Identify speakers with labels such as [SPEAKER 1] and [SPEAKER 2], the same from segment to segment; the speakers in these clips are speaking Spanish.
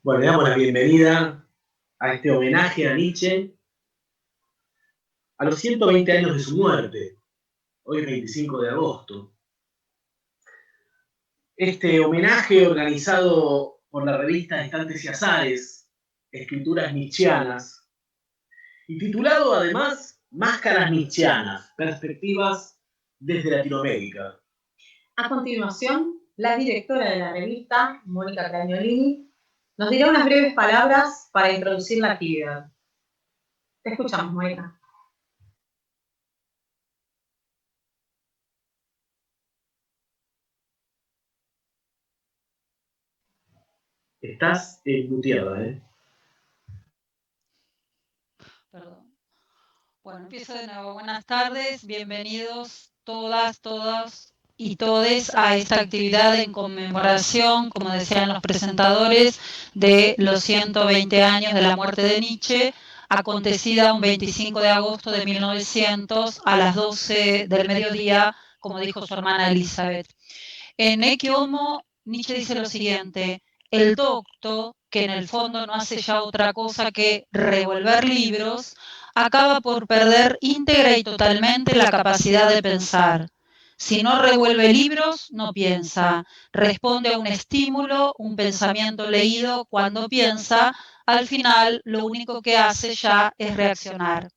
[SPEAKER 1] Bueno, le damos la bienvenida a este homenaje a Nietzsche a los 120 años de su muerte, hoy 25 de agosto. Este homenaje organizado por la revista Estantes y Azares, Escrituras Nietzscheanas, y titulado además Máscaras Nietzscheanas, Perspectivas desde Latinoamérica.
[SPEAKER 2] A continuación, la directora de la revista, Mónica Cagnolini, nos dirá unas breves palabras para introducir la actividad. Te escuchamos, Mónica.
[SPEAKER 1] Estás muteada, ¿eh?
[SPEAKER 3] Perdón. Bueno, empiezo de nuevo. Buenas tardes, bienvenidos todas, todos y todes a esta actividad en conmemoración, como decían los presentadores, de los 120 años de la muerte de Nietzsche, acontecida un 25 de agosto de 1900 a las 12 del mediodía, como dijo su hermana Elizabeth. En Ecce Homo, Nietzsche dice lo siguiente: el docto, que en el fondo no hace ya otra cosa que revolver libros, acaba por perder íntegra y totalmente la capacidad de pensar. Si no revuelve libros, no piensa. Responde a un estímulo, un pensamiento leído. Cuando piensa, al final lo único que hace ya es reaccionar.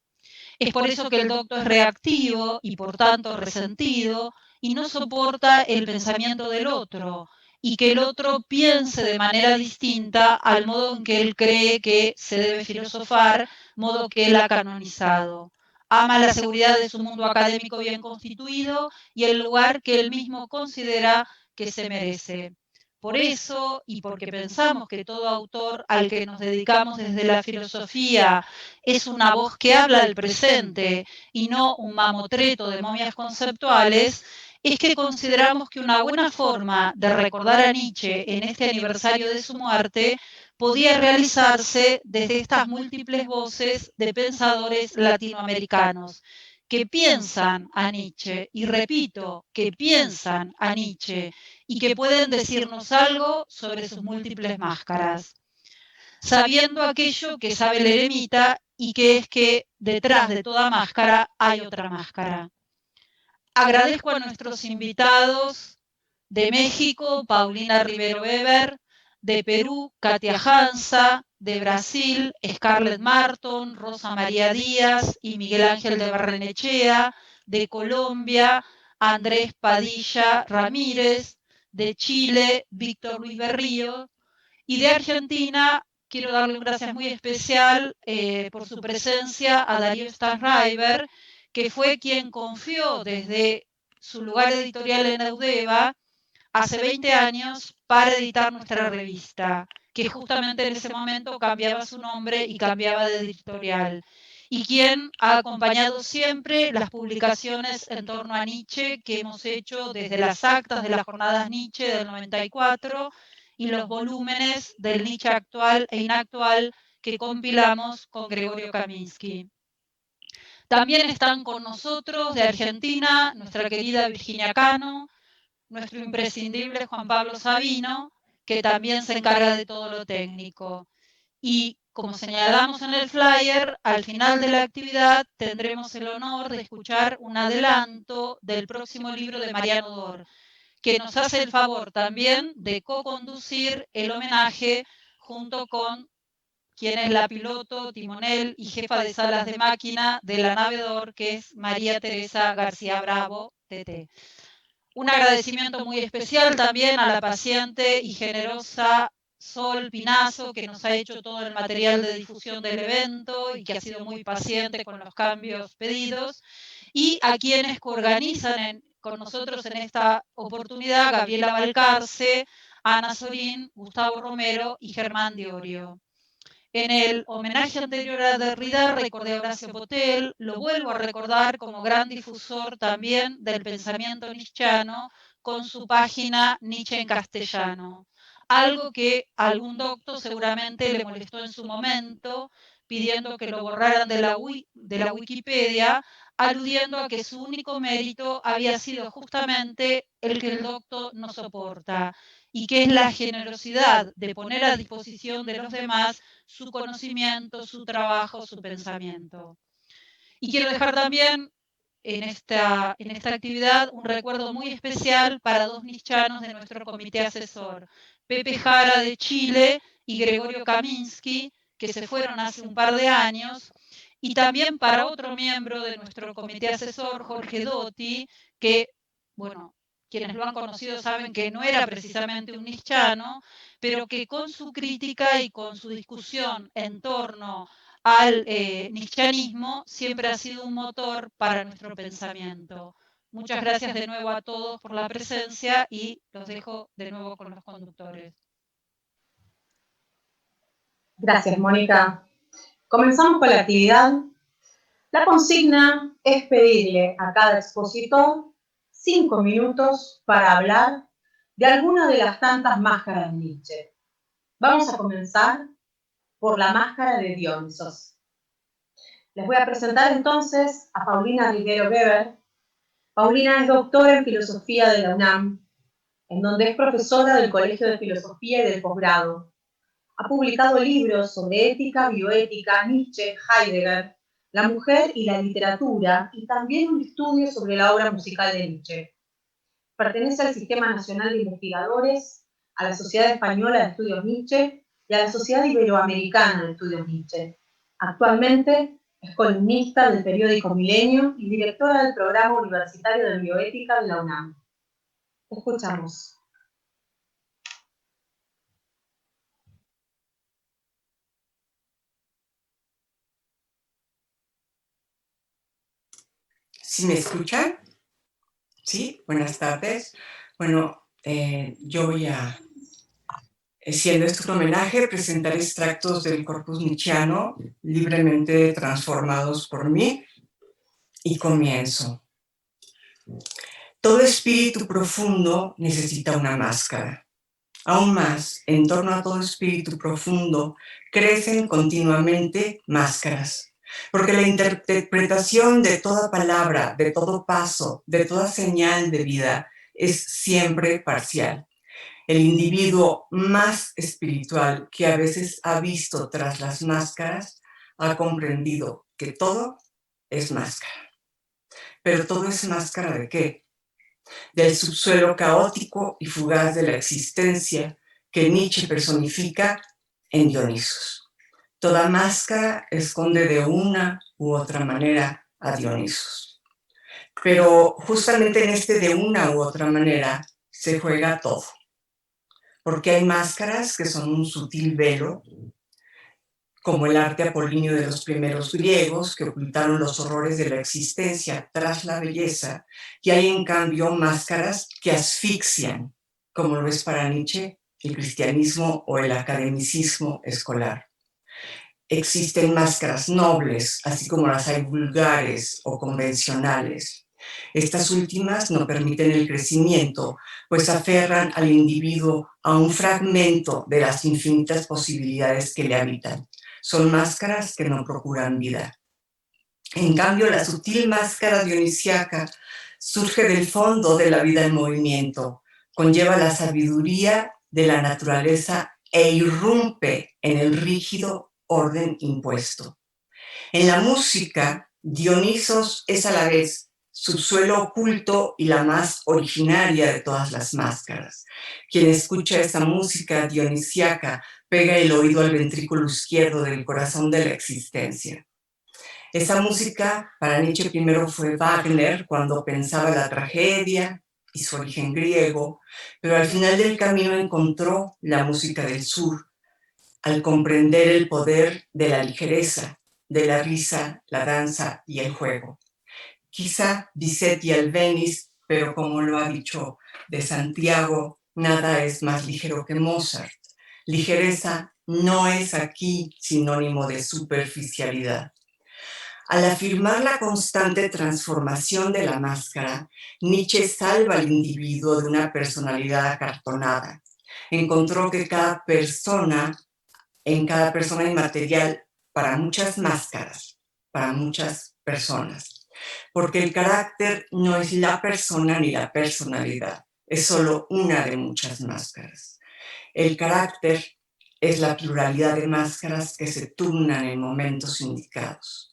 [SPEAKER 3] Es por eso que el docto es reactivo y por tanto resentido y no soporta el pensamiento del otro y que el otro piense de manera distinta al modo en que él cree que se debe filosofar, modo que él ha canonizado. Ama la seguridad de su mundo académico bien constituido y el lugar que él mismo considera que se merece. Por eso, y porque pensamos que todo autor al que nos dedicamos desde la filosofía es una voz que habla del presente y no un mamotreto de momias conceptuales, es que consideramos que una buena forma de recordar a Nietzsche en este aniversario de su muerte podía realizarse desde estas múltiples voces de pensadores latinoamericanos que piensan a Nietzsche, y repito, que piensan a Nietzsche, y que pueden decirnos algo sobre sus múltiples máscaras, sabiendo aquello que sabe el eremita, y que es que detrás de toda máscara hay otra máscara. Agradezco a nuestros invitados de México, Paulina Rivero Weber, de Perú, Katia Hansa, de Brasil, Scarlett Marton, Rosa María Díaz y Miguel Ángel de Barrenechea, de Colombia, Andrés Padilla Ramírez, de Chile, Víctor Luis Berrío, y de Argentina quiero darle un gracias muy especial por su presencia a Darío Stanraiver, que fue quien confió desde su lugar editorial en Eudeva hace 20 años para editar nuestra revista, que justamente en ese momento cambiaba su nombre y cambiaba de editorial, y quien ha acompañado siempre las publicaciones en torno a Nietzsche que hemos hecho desde las actas de las jornadas Nietzsche del 94 y los volúmenes del Nietzsche actual e inactual que compilamos con Gregorio Kaminsky. También están con nosotros de Argentina nuestra querida Virginia Cano, nuestro imprescindible Juan Pablo Sabino, que también se encarga de todo lo técnico. Y como señalamos en el flyer, al final de la actividad tendremos el honor de escuchar un adelanto del próximo libro de Mariano Dor, que nos hace el favor también de co-conducir el homenaje junto con quien es la piloto, timonel y jefa de salas de máquina de la nave Dor, que es María Teresa García Bravo, TT. Un agradecimiento muy especial también a la paciente y generosa Sol Pinazo, que nos ha hecho todo el material de difusión del evento y que ha sido muy paciente con los cambios pedidos, y a quienes coorganizan con nosotros en esta oportunidad: Gabriela Balcarce, Ana Sorín, Gustavo Romero y Germán Diorio. En el homenaje anterior a Derrida recordé a Horacio Potel, lo vuelvo a recordar como gran difusor también del pensamiento nietzscheano con su página Nietzsche en castellano, algo que a algún doctor seguramente le molestó en su momento, pidiendo que lo borraran de la Wikipedia, aludiendo a que su único mérito había sido justamente el que el doctor no soporta, y que es la generosidad de poner a disposición de los demás su conocimiento, su trabajo, su pensamiento. Y quiero dejar también en esta actividad un recuerdo muy especial para dos nietzscheanos de nuestro comité asesor, Pepe Jara de Chile y Gregorio Kaminsky, que se fueron hace un par de años, y también para otro miembro de nuestro comité asesor, Jorge Dotti, que, bueno, quienes lo han conocido saben que no era precisamente un nietzscheano, pero que con su crítica y con su discusión en torno al nietzscheanismo siempre ha sido un motor para nuestro pensamiento. Muchas gracias de nuevo a todos por la presencia y los dejo de nuevo con los conductores.
[SPEAKER 2] Gracias, Mónica. Comenzamos con la actividad. La consigna es pedirle a cada expositor 5 minutos para hablar de alguna de las tantas máscaras de Nietzsche. Vamos a comenzar por la máscara de Dionisos. Les voy a presentar entonces a Paulina Riguero Weber. Paulina es doctora en filosofía de la UNAM, en donde es profesora del Colegio de Filosofía y del Posgrado. Ha publicado libros sobre ética, bioética, Nietzsche, Heidegger, la mujer y la literatura, y también un estudio sobre la obra musical de Nietzsche. Pertenece al Sistema Nacional de Investigadores, a la Sociedad Española de Estudios Nietzsche y a la Sociedad Iberoamericana de Estudios Nietzsche. Actualmente es columnista del periódico Milenio y directora del programa universitario de bioética de la UNAM. Escuchamos.
[SPEAKER 4] ¿Sí me escuchan? Sí, buenas tardes. Bueno, yo voy a, siendo esto un homenaje, presentar extractos del corpus nietzscheano libremente transformados por mí, y comienzo. Todo espíritu profundo necesita una máscara. Aún más, en torno a todo espíritu profundo crecen continuamente máscaras. Porque la interpretación de toda palabra, de todo paso, de toda señal de vida es siempre parcial. El individuo más espiritual que a veces ha visto tras las máscaras ha comprendido que todo es máscara. ¿Pero todo es máscara de qué? Del subsuelo caótico y fugaz de la existencia que Nietzsche personifica en Dionisos. Toda máscara esconde de una u otra manera a Dionisos. Pero justamente en este de una u otra manera se juega todo. Porque hay máscaras que son un sutil velo, como el arte apolíneo de los primeros griegos, que ocultaron los horrores de la existencia tras la belleza, y hay en cambio máscaras que asfixian, como lo es para Nietzsche el cristianismo o el academicismo escolar. Existen máscaras nobles, así como las hay vulgares o convencionales. Estas últimas no permiten el crecimiento, pues aferran al individuo a un fragmento de las infinitas posibilidades que le habitan. Son máscaras que no procuran vida. En cambio, la sutil máscara dionisiaca surge del fondo de la vida en movimiento, conlleva la sabiduría de la naturaleza e irrumpe en el rígido orden impuesto. En la música, Dionisos es a la vez subsuelo oculto y la más originaria de todas las máscaras. Quien escucha esa música dionisiaca pega el oído al ventrículo izquierdo del corazón de la existencia. Esa música para Nietzsche primero fue Wagner, cuando pensaba la tragedia y su origen griego, pero al final del camino encontró la música del sur, al comprender el poder de la ligereza, de la risa, la danza y el juego. Quizá Bizet y Albéniz, pero como lo ha dicho de Santiago, nada es más ligero que Mozart. Ligereza no es aquí sinónimo de superficialidad. Al afirmar la constante transformación de la máscara, Nietzsche salva al individuo de una personalidad acartonada. Encontró que en cada persona inmaterial, para muchas máscaras, para muchas personas. Porque el carácter no es la persona ni la personalidad, es solo una de muchas máscaras. El carácter es la pluralidad de máscaras que se turnan en momentos indicados.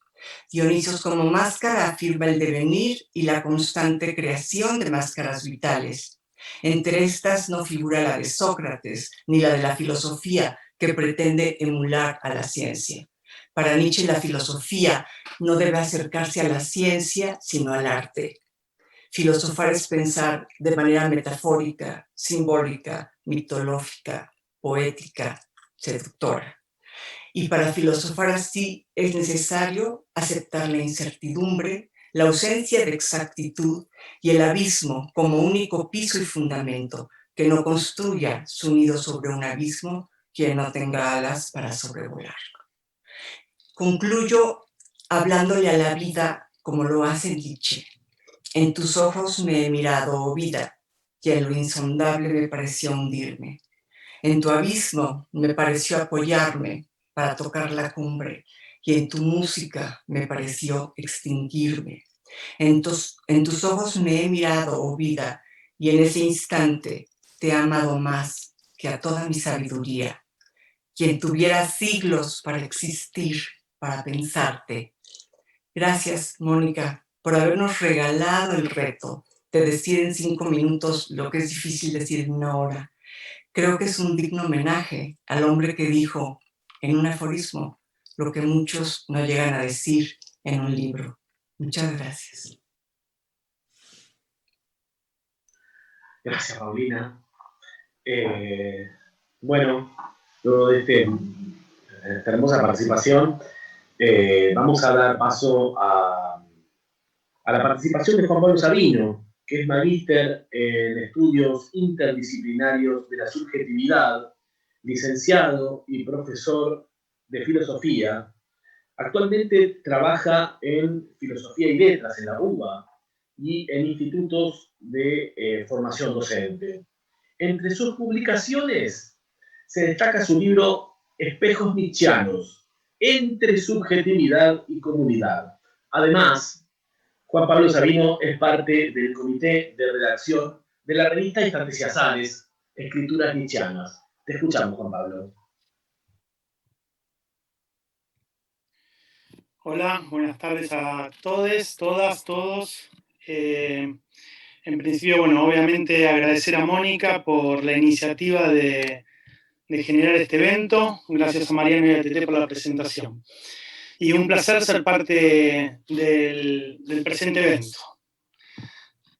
[SPEAKER 4] Dionisos como máscara afirma el devenir y la constante creación de máscaras vitales. Entre estas no figura la de Sócrates ni la de la filosofía que pretende emular a la ciencia. Para Nietzsche la filosofía no debe acercarse a la ciencia sino al arte. Filosofar es pensar de manera metafórica, simbólica, mitológica, poética, seductora. Y para filosofar así es necesario aceptar la incertidumbre, la ausencia de exactitud y el abismo como único piso y fundamento, que no construya su nido sobre un abismo quien no tenga alas para sobrevolarlo. Concluyo hablándole a la vida como lo hace Nietzsche. En tus ojos me he mirado, oh vida, y en lo insondable me pareció hundirme. En tu abismo me pareció apoyarme para tocar la cumbre, y en tu música me pareció extinguirme. En tus ojos me he mirado, oh vida, y en ese instante te he amado más que a toda mi sabiduría. Quien tuviera siglos para existir, para pensarte. Gracias, Mónica, por habernos regalado el reto de decir en 5 minutos lo que es difícil decir en 1 hora. Creo que es un digno homenaje al hombre que dijo en un aforismo lo que muchos no llegan a decir en un libro. Muchas gracias.
[SPEAKER 1] Gracias, Paulina. Bueno, luego de esta hermosa participación, vamos a dar paso a la participación de Juan Pablo Sabino, que es magíster en estudios interdisciplinarios de la subjetividad, licenciado y profesor de filosofía. Actualmente trabaja en filosofía y letras en la UBA y en institutos de formación docente. Entre sus publicaciones se destaca su libro Espejos Nietzscheanos, entre subjetividad y comunidad. Además, Juan Pablo Sabino es parte del comité de redacción de la revista Instantes y Azares, Escrituras Nietzscheanas. Te escuchamos, Juan Pablo.
[SPEAKER 5] Hola, buenas tardes a todos, todas, todos. En principio, bueno, obviamente agradecer a Mónica por la iniciativa de generar este evento. Gracias a Mariano y a Tete por la presentación. Y un placer ser parte del presente evento.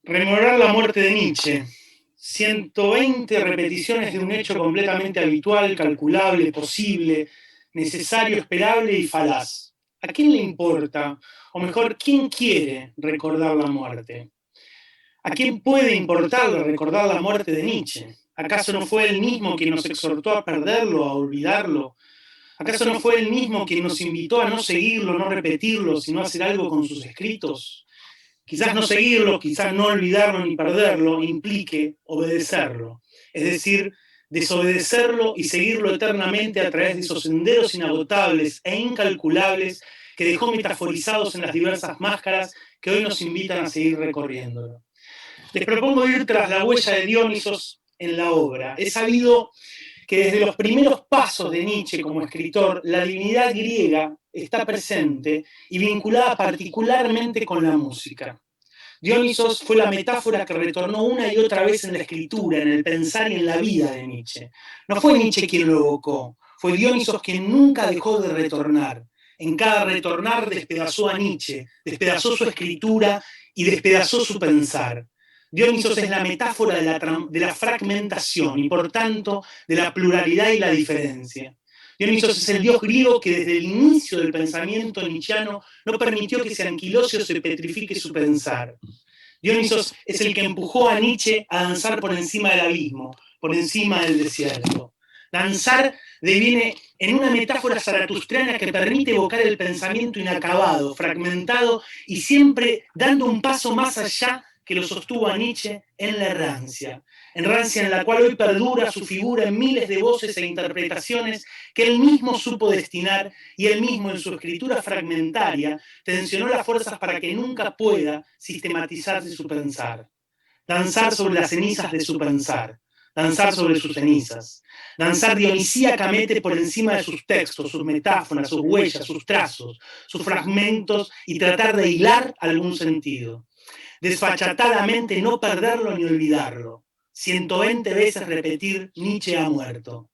[SPEAKER 5] Rememorar la muerte de Nietzsche. 120 repeticiones de un hecho completamente habitual, calculable, posible, necesario, esperable y falaz. ¿A quién le importa? O mejor, ¿quién quiere recordar la muerte? ¿A quién puede importarle recordar la muerte de Nietzsche? ¿Acaso no fue él mismo quien nos exhortó a perderlo, a olvidarlo? ¿Acaso no fue él mismo quien nos invitó a no seguirlo, no repetirlo, sino a hacer algo con sus escritos? Quizás no seguirlo, quizás no olvidarlo ni perderlo implique obedecerlo. Es decir, desobedecerlo y seguirlo eternamente a través de esos senderos inagotables e incalculables que dejó metaforizados en las diversas máscaras que hoy nos invitan a seguir recorriéndolo. Les propongo ir tras la huella de Dionisos en la obra. He sabido que desde los primeros pasos de Nietzsche como escritor, la divinidad griega está presente y vinculada particularmente con la música. Dionisos fue la metáfora que retornó una y otra vez en la escritura, en el pensar y en la vida de Nietzsche. No fue Nietzsche quien lo evocó, fue Dionisos quien nunca dejó de retornar. En cada retornar despedazó a Nietzsche, despedazó su escritura y despedazó su pensar. Dionisos es la metáfora de la fragmentación y por tanto de la pluralidad y la diferencia. Dionisos es el dios griego que desde el inicio del pensamiento nietzscheano no permitió que se anquilose o se petrifique su pensar. Dionisos es el que empujó a Nietzsche a danzar por encima del abismo, por encima del desierto. Danzar deviene en una metáfora zaratustriana que permite evocar el pensamiento inacabado, fragmentado y siempre dando un paso más allá que lo sostuvo a Nietzsche en la errancia en la cual hoy perdura su figura en miles de voces e interpretaciones que él mismo supo destinar y él mismo en su escritura fragmentaria tensionó las fuerzas para que nunca pueda sistematizarse su pensar. danzar sobre las cenizas de su pensar, danzar sobre sus cenizas, danzar dionisíacamente por encima de sus textos, sus metáforas, sus huellas, sus trazos, sus fragmentos y tratar de hilar algún sentido. Desfachatadamente no perderlo ni olvidarlo. 120 veces repetir Nietzsche ha muerto.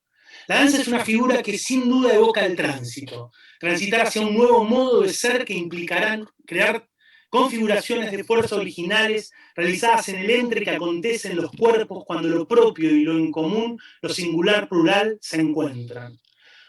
[SPEAKER 5] La danza es una figura que sin duda evoca el tránsito, transitar hacia un nuevo modo de ser que implicarán crear configuraciones de fuerza originales realizadas en el entre que acontece en los cuerpos cuando lo propio y lo en común, lo singular plural, se encuentran.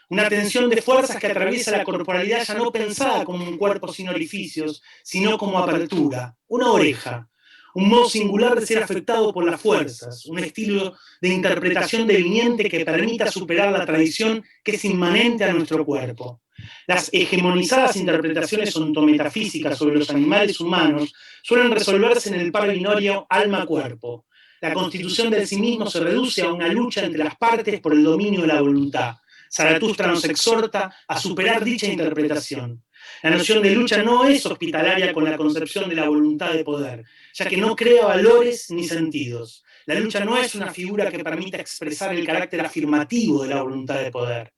[SPEAKER 5] Una tensión de fuerzas que atraviesa la corporalidad ya no pensada como un cuerpo sin orificios, sino como apertura, una oreja, un modo singular de ser afectado por las fuerzas, un estilo de interpretación deviniente que permita superar la tradición que es inmanente a nuestro cuerpo. Las hegemonizadas interpretaciones ontometafísicas sobre los animales humanos suelen resolverse en el par binorio alma-cuerpo. La constitución del sí mismo se reduce a una lucha entre las partes por el dominio de la voluntad. Zaratustra nos exhorta a superar dicha interpretación. La noción de lucha no es hospitalaria con la concepción de la voluntad de poder, ya que no crea valores ni sentidos. La lucha no es una figura que permita expresar el carácter afirmativo de la voluntad de poder.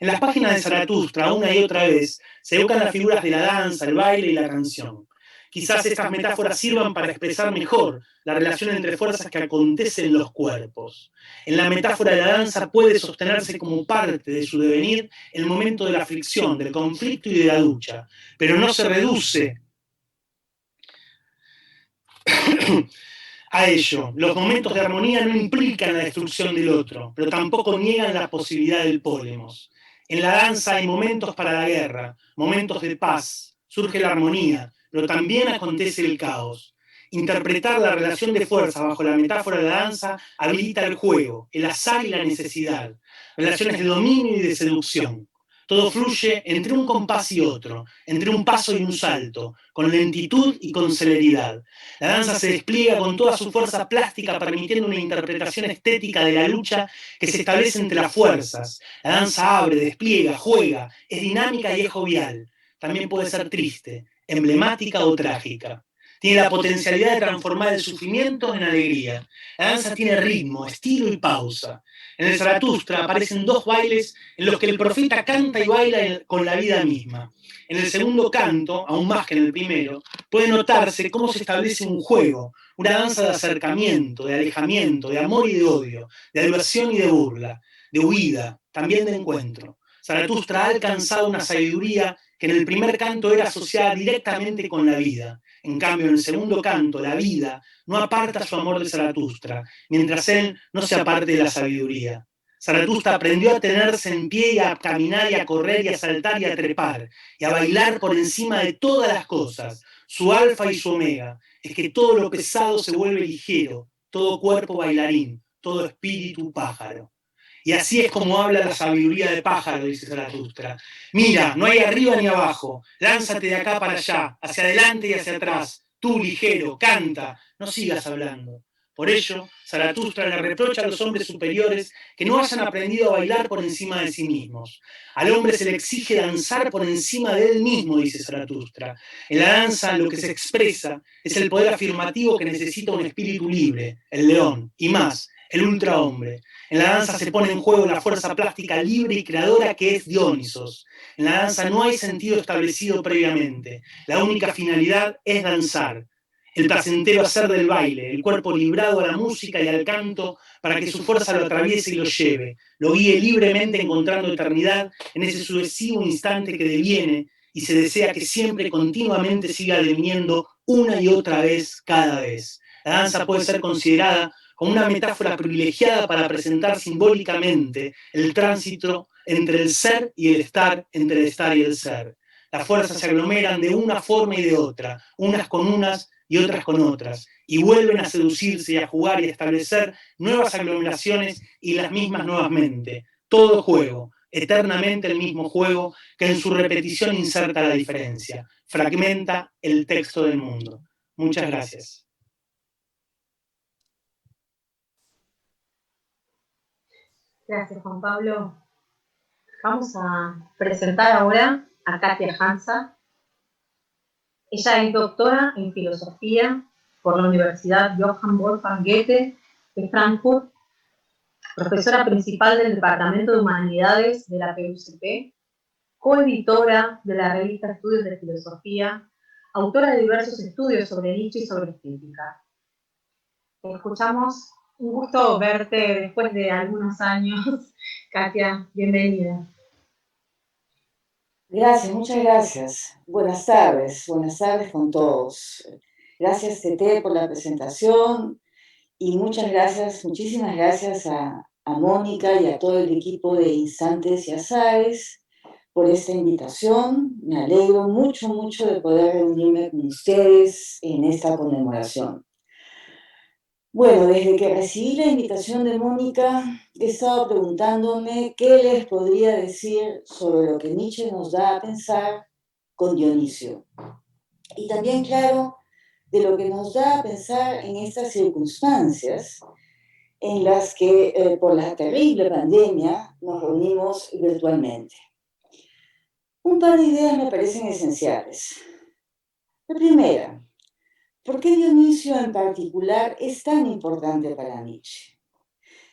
[SPEAKER 5] En las páginas de Zaratustra, una y otra vez, se evocan las figuras de la danza, el baile y la canción. Quizás estas metáforas sirvan para expresar mejor la relación entre fuerzas que acontecen en los cuerpos. En la metáfora de la danza puede sostenerse como parte de su devenir el momento de la fricción, del conflicto y de la lucha, pero no se reduce a ello. Los momentos de armonía no implican la destrucción del otro, pero tampoco niegan la posibilidad del pólemos. En la danza hay momentos para la guerra, momentos de paz, surge la armonía, pero también acontece el caos. Interpretar la relación de fuerza bajo la metáfora de la danza habilita el juego, el azar y la necesidad, relaciones de dominio y de seducción. Todo fluye entre un compás y otro, entre un paso y un salto, con lentitud y con celeridad. La danza se despliega con toda su fuerza plástica, permitiendo una interpretación estética de la lucha que se establece entre las fuerzas. La danza abre, despliega, juega, es dinámica y es jovial. También puede ser triste, emblemática o trágica. Tiene la potencialidad de transformar el sufrimiento en alegría. La danza tiene ritmo, estilo y pausa. En el Zaratustra aparecen dos bailes en los que el profeta canta y baila con la vida misma. En el segundo canto, aún más que en el primero, puede notarse cómo se establece un juego, una danza de acercamiento, de alejamiento, de amor y de odio, de adulación y de burla, de huida, también de encuentro. Zaratustra ha alcanzado una sabiduría que en el primer canto era asociada directamente con la vida. En cambio, en el segundo canto, la vida no aparta su amor de Zaratustra, mientras él no se aparte de la sabiduría. Zaratustra aprendió a tenerse en pie y a caminar y a correr y a saltar y a trepar y a bailar por encima de todas las cosas. Su alfa y su omega es que todo lo pesado se vuelve ligero, todo cuerpo bailarín, todo espíritu pájaro. Y así es como habla la sabiduría de pájaro, dice Zaratustra. Mira, no hay arriba ni abajo, lánzate de acá para allá, hacia adelante y hacia atrás. Tú, ligero, canta, no sigas hablando. Por ello, Zaratustra le reprocha a los hombres superiores que no hayan aprendido a bailar por encima de sí mismos. Al hombre se le exige danzar por encima de él mismo, dice Zaratustra. En la danza lo que se expresa es el poder afirmativo que necesita un espíritu libre, el león, y más, el ultrahombre. En la danza se pone en juego la fuerza plástica libre y creadora que es Dionisos. En la danza no hay sentido establecido previamente. La única finalidad es danzar. El placentero hacer del baile, el cuerpo librado a la música y al canto para que su fuerza lo atraviese y lo lleve, lo guíe libremente encontrando eternidad en ese sucesivo instante que deviene y se desea que siempre continuamente siga deviniendo una y otra vez cada vez. La danza puede ser considerada como una metáfora privilegiada para presentar simbólicamente el tránsito entre el ser y el estar, entre el estar y el ser. Las fuerzas se aglomeran de una forma y de otra, unas con unas y otras con otras, y vuelven a seducirse y a jugar y a establecer nuevas aglomeraciones y las mismas nuevamente. Todo juego, eternamente el mismo juego, que en su repetición inserta la diferencia, fragmenta el texto del mundo. Muchas gracias.
[SPEAKER 2] Gracias, Juan Pablo. Vamos a presentar ahora a Katia Hansa. Ella es doctora en filosofía por la Universidad Johann Wolfgang Goethe de Frankfurt, profesora principal del Departamento de Humanidades de la PUCP, coeditora de la revista Estudios de Filosofía, autora de diversos estudios sobre Nietzsche y sobre estética. Te escuchamos. Un gusto verte después de algunos años. Katia, bienvenida.
[SPEAKER 6] Gracias, muchas gracias. Buenas tardes con todos. Gracias, Tete, por la presentación y muchísimas gracias a Mónica y a todo el equipo de Instantes y Azares por esta invitación. Me alegro mucho de poder reunirme con ustedes en esta conmemoración. Bueno, desde que recibí la invitación de Mónica, he estado preguntándome qué les podría decir sobre lo que Nietzsche nos da a pensar con Dionisio. Y también, claro, de lo que nos da a pensar en estas circunstancias en las que, por la terrible pandemia, nos reunimos virtualmente. Un par de ideas me parecen esenciales. La primera, ¿por qué Dionisio en particular es tan importante para Nietzsche?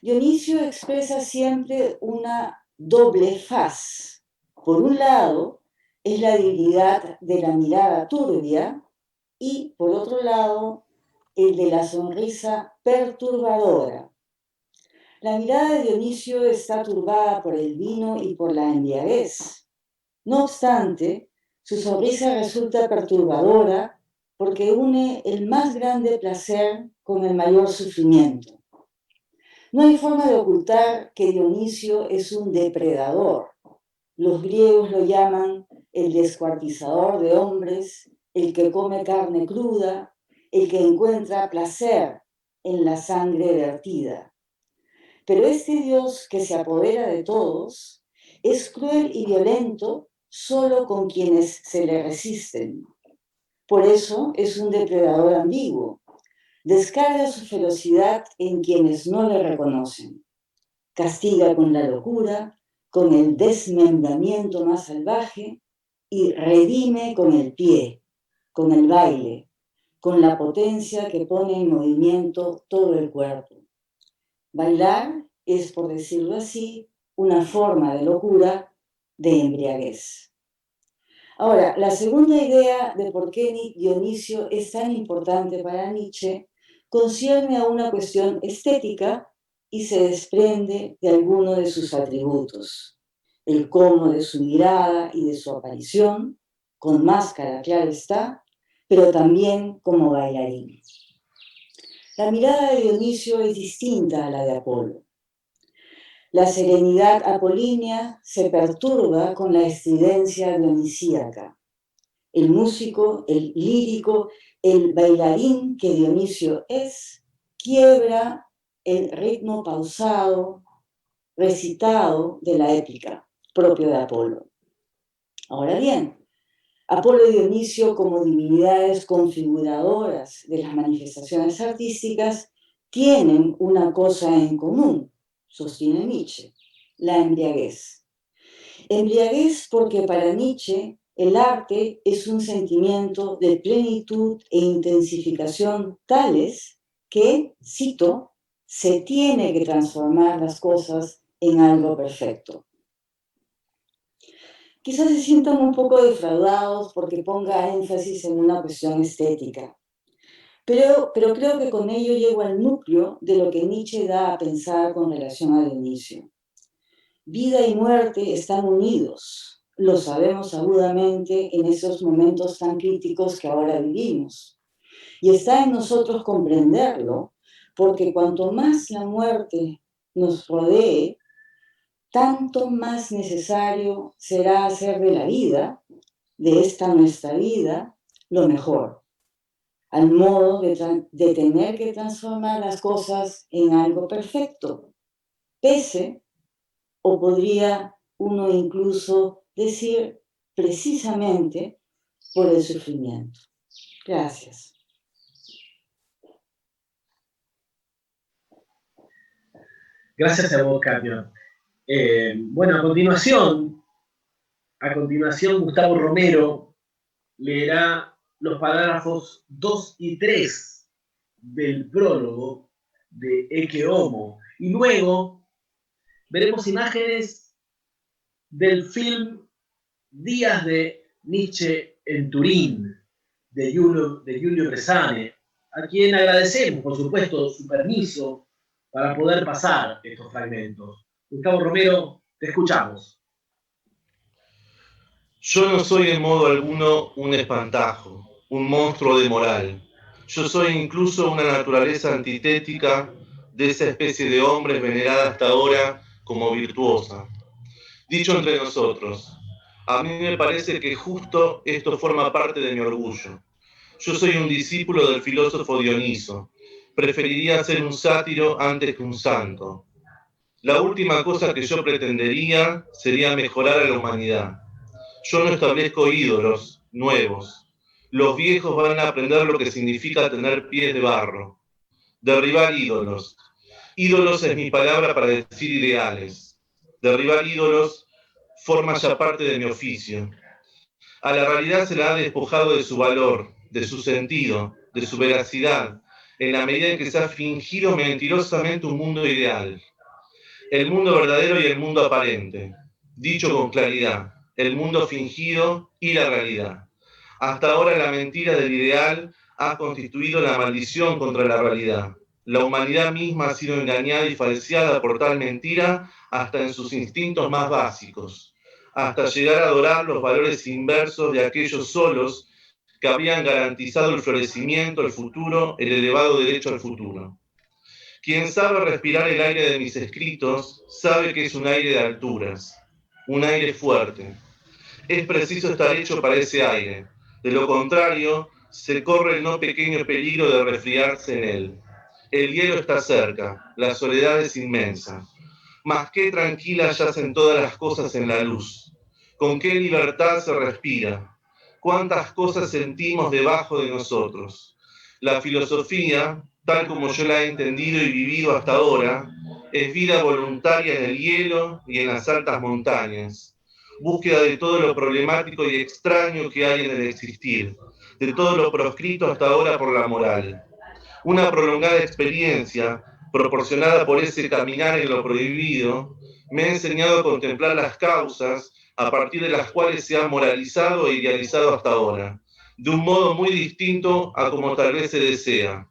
[SPEAKER 6] Dionisio expresa siempre una doble faz. Por un lado, es la divinidad de la mirada turbia y, por otro lado, el de la sonrisa perturbadora. La mirada de Dionisio está turbada por el vino y por la embriaguez. No obstante, su sonrisa resulta perturbadora porque une el más grande placer con el mayor sufrimiento. No hay forma de ocultar que Dionisio es un depredador. Los griegos lo llaman el descuartizador de hombres, el que come carne cruda, el que encuentra placer en la sangre vertida. Pero este Dios que se apodera de todos es cruel y violento solo con quienes se le resisten. Por eso es un depredador ambiguo. Descarga su ferocidad en quienes no le reconocen. Castiga con la locura, con el desmembramiento más salvaje y redime con el pie, con el baile, con la potencia que pone en movimiento todo el cuerpo. Bailar es, por decirlo así, una forma de locura, de embriaguez. Ahora, la segunda idea de por qué Dionisio es tan importante para Nietzsche concierne a una cuestión estética y se desprende de alguno de sus atributos. El cómo de su mirada y de su aparición, con máscara, claro está, pero también como bailarín. La mirada de Dionisio es distinta a la de Apolo. La serenidad apolínea se perturba con la estridencia dionisíaca. El músico, el lírico, el bailarín que Dionisio es, quiebra el ritmo pausado, recitado de la épica, propio de Apolo. Ahora bien, Apolo y Dionisio como divinidades configuradoras de las manifestaciones artísticas tienen una cosa en común, sostiene Nietzsche, la embriaguez. Embriaguez porque para Nietzsche el arte es un sentimiento de plenitud e intensificación tales que, cito, se tiene que transformar las cosas en algo perfecto. Quizás se sientan un poco defraudados porque ponga énfasis en una cuestión estética. Pero creo que con ello llego al núcleo de lo que Nietzsche da a pensar con relación a Dionisio. Vida y muerte están unidos, lo sabemos agudamente en esos momentos tan críticos que ahora vivimos. Y está en nosotros comprenderlo, porque cuanto más la muerte nos rodee, tanto más necesario será hacer de la vida, de esta nuestra vida, lo mejor, al modo de tener que transformar las cosas en algo perfecto, pese, o podría uno incluso decir precisamente por el sufrimiento. Gracias.
[SPEAKER 1] Gracias a vos, Katia. Bueno, a continuación, Gustavo Romero leerá los parágrafos 2 y 3 del prólogo de Ecce Homo. Y luego veremos imágenes del film Días de Nietzsche en Turín, de Giulio Bresane, a quien agradecemos, por supuesto, su permiso para poder pasar estos fragmentos. Gustavo Romero, te escuchamos.
[SPEAKER 7] Yo no soy en modo alguno un espantajo, un monstruo de moral. Yo soy incluso una naturaleza antitética de esa especie de hombres venerada hasta ahora como virtuosa. Dicho entre nosotros, a mí me parece que justo esto forma parte de mi orgullo. Yo soy un discípulo del filósofo Dioniso. Preferiría ser un sátiro antes que un santo. La última cosa que yo pretendería sería mejorar a la humanidad. Yo no establezco ídolos nuevos. Los viejos van a aprender lo que significa tener pies de barro. Derribar ídolos. Ídolos es mi palabra para decir ideales. Derribar ídolos forma ya parte de mi oficio. A la realidad se la ha despojado de su valor, de su sentido, de su veracidad, en la medida en que se ha fingido mentirosamente un mundo ideal. El mundo verdadero y el mundo aparente. Dicho con claridad, el mundo fingido y la realidad. Hasta ahora la mentira del ideal ha constituido la maldición contra la realidad. La humanidad misma ha sido engañada y falseada por tal mentira hasta en sus instintos más básicos, hasta llegar a adorar los valores inversos de aquellos solos que habían garantizado el florecimiento, el futuro, el elevado derecho al futuro. Quien sabe respirar el aire de mis escritos sabe que es un aire de alturas, un aire fuerte. Es preciso estar hecho para ese aire. De lo contrario, se corre el no pequeño peligro de resfriarse en él. El hielo está cerca, la soledad es inmensa. Mas qué tranquilas yacen todas las cosas en la luz. Con qué libertad se respira. Cuántas cosas sentimos debajo de nosotros. La filosofía, tal como yo la he entendido y vivido hasta ahora, es vida voluntaria en el hielo y en las altas montañas. Búsqueda de todo lo problemático y extraño que hay en el existir, de todo lo proscrito hasta ahora por la moral. Una prolongada experiencia, proporcionada por ese caminar en lo prohibido, me ha enseñado a contemplar las causas a partir de las cuales se ha moralizado e idealizado hasta ahora, de un modo muy distinto a como tal vez se desea.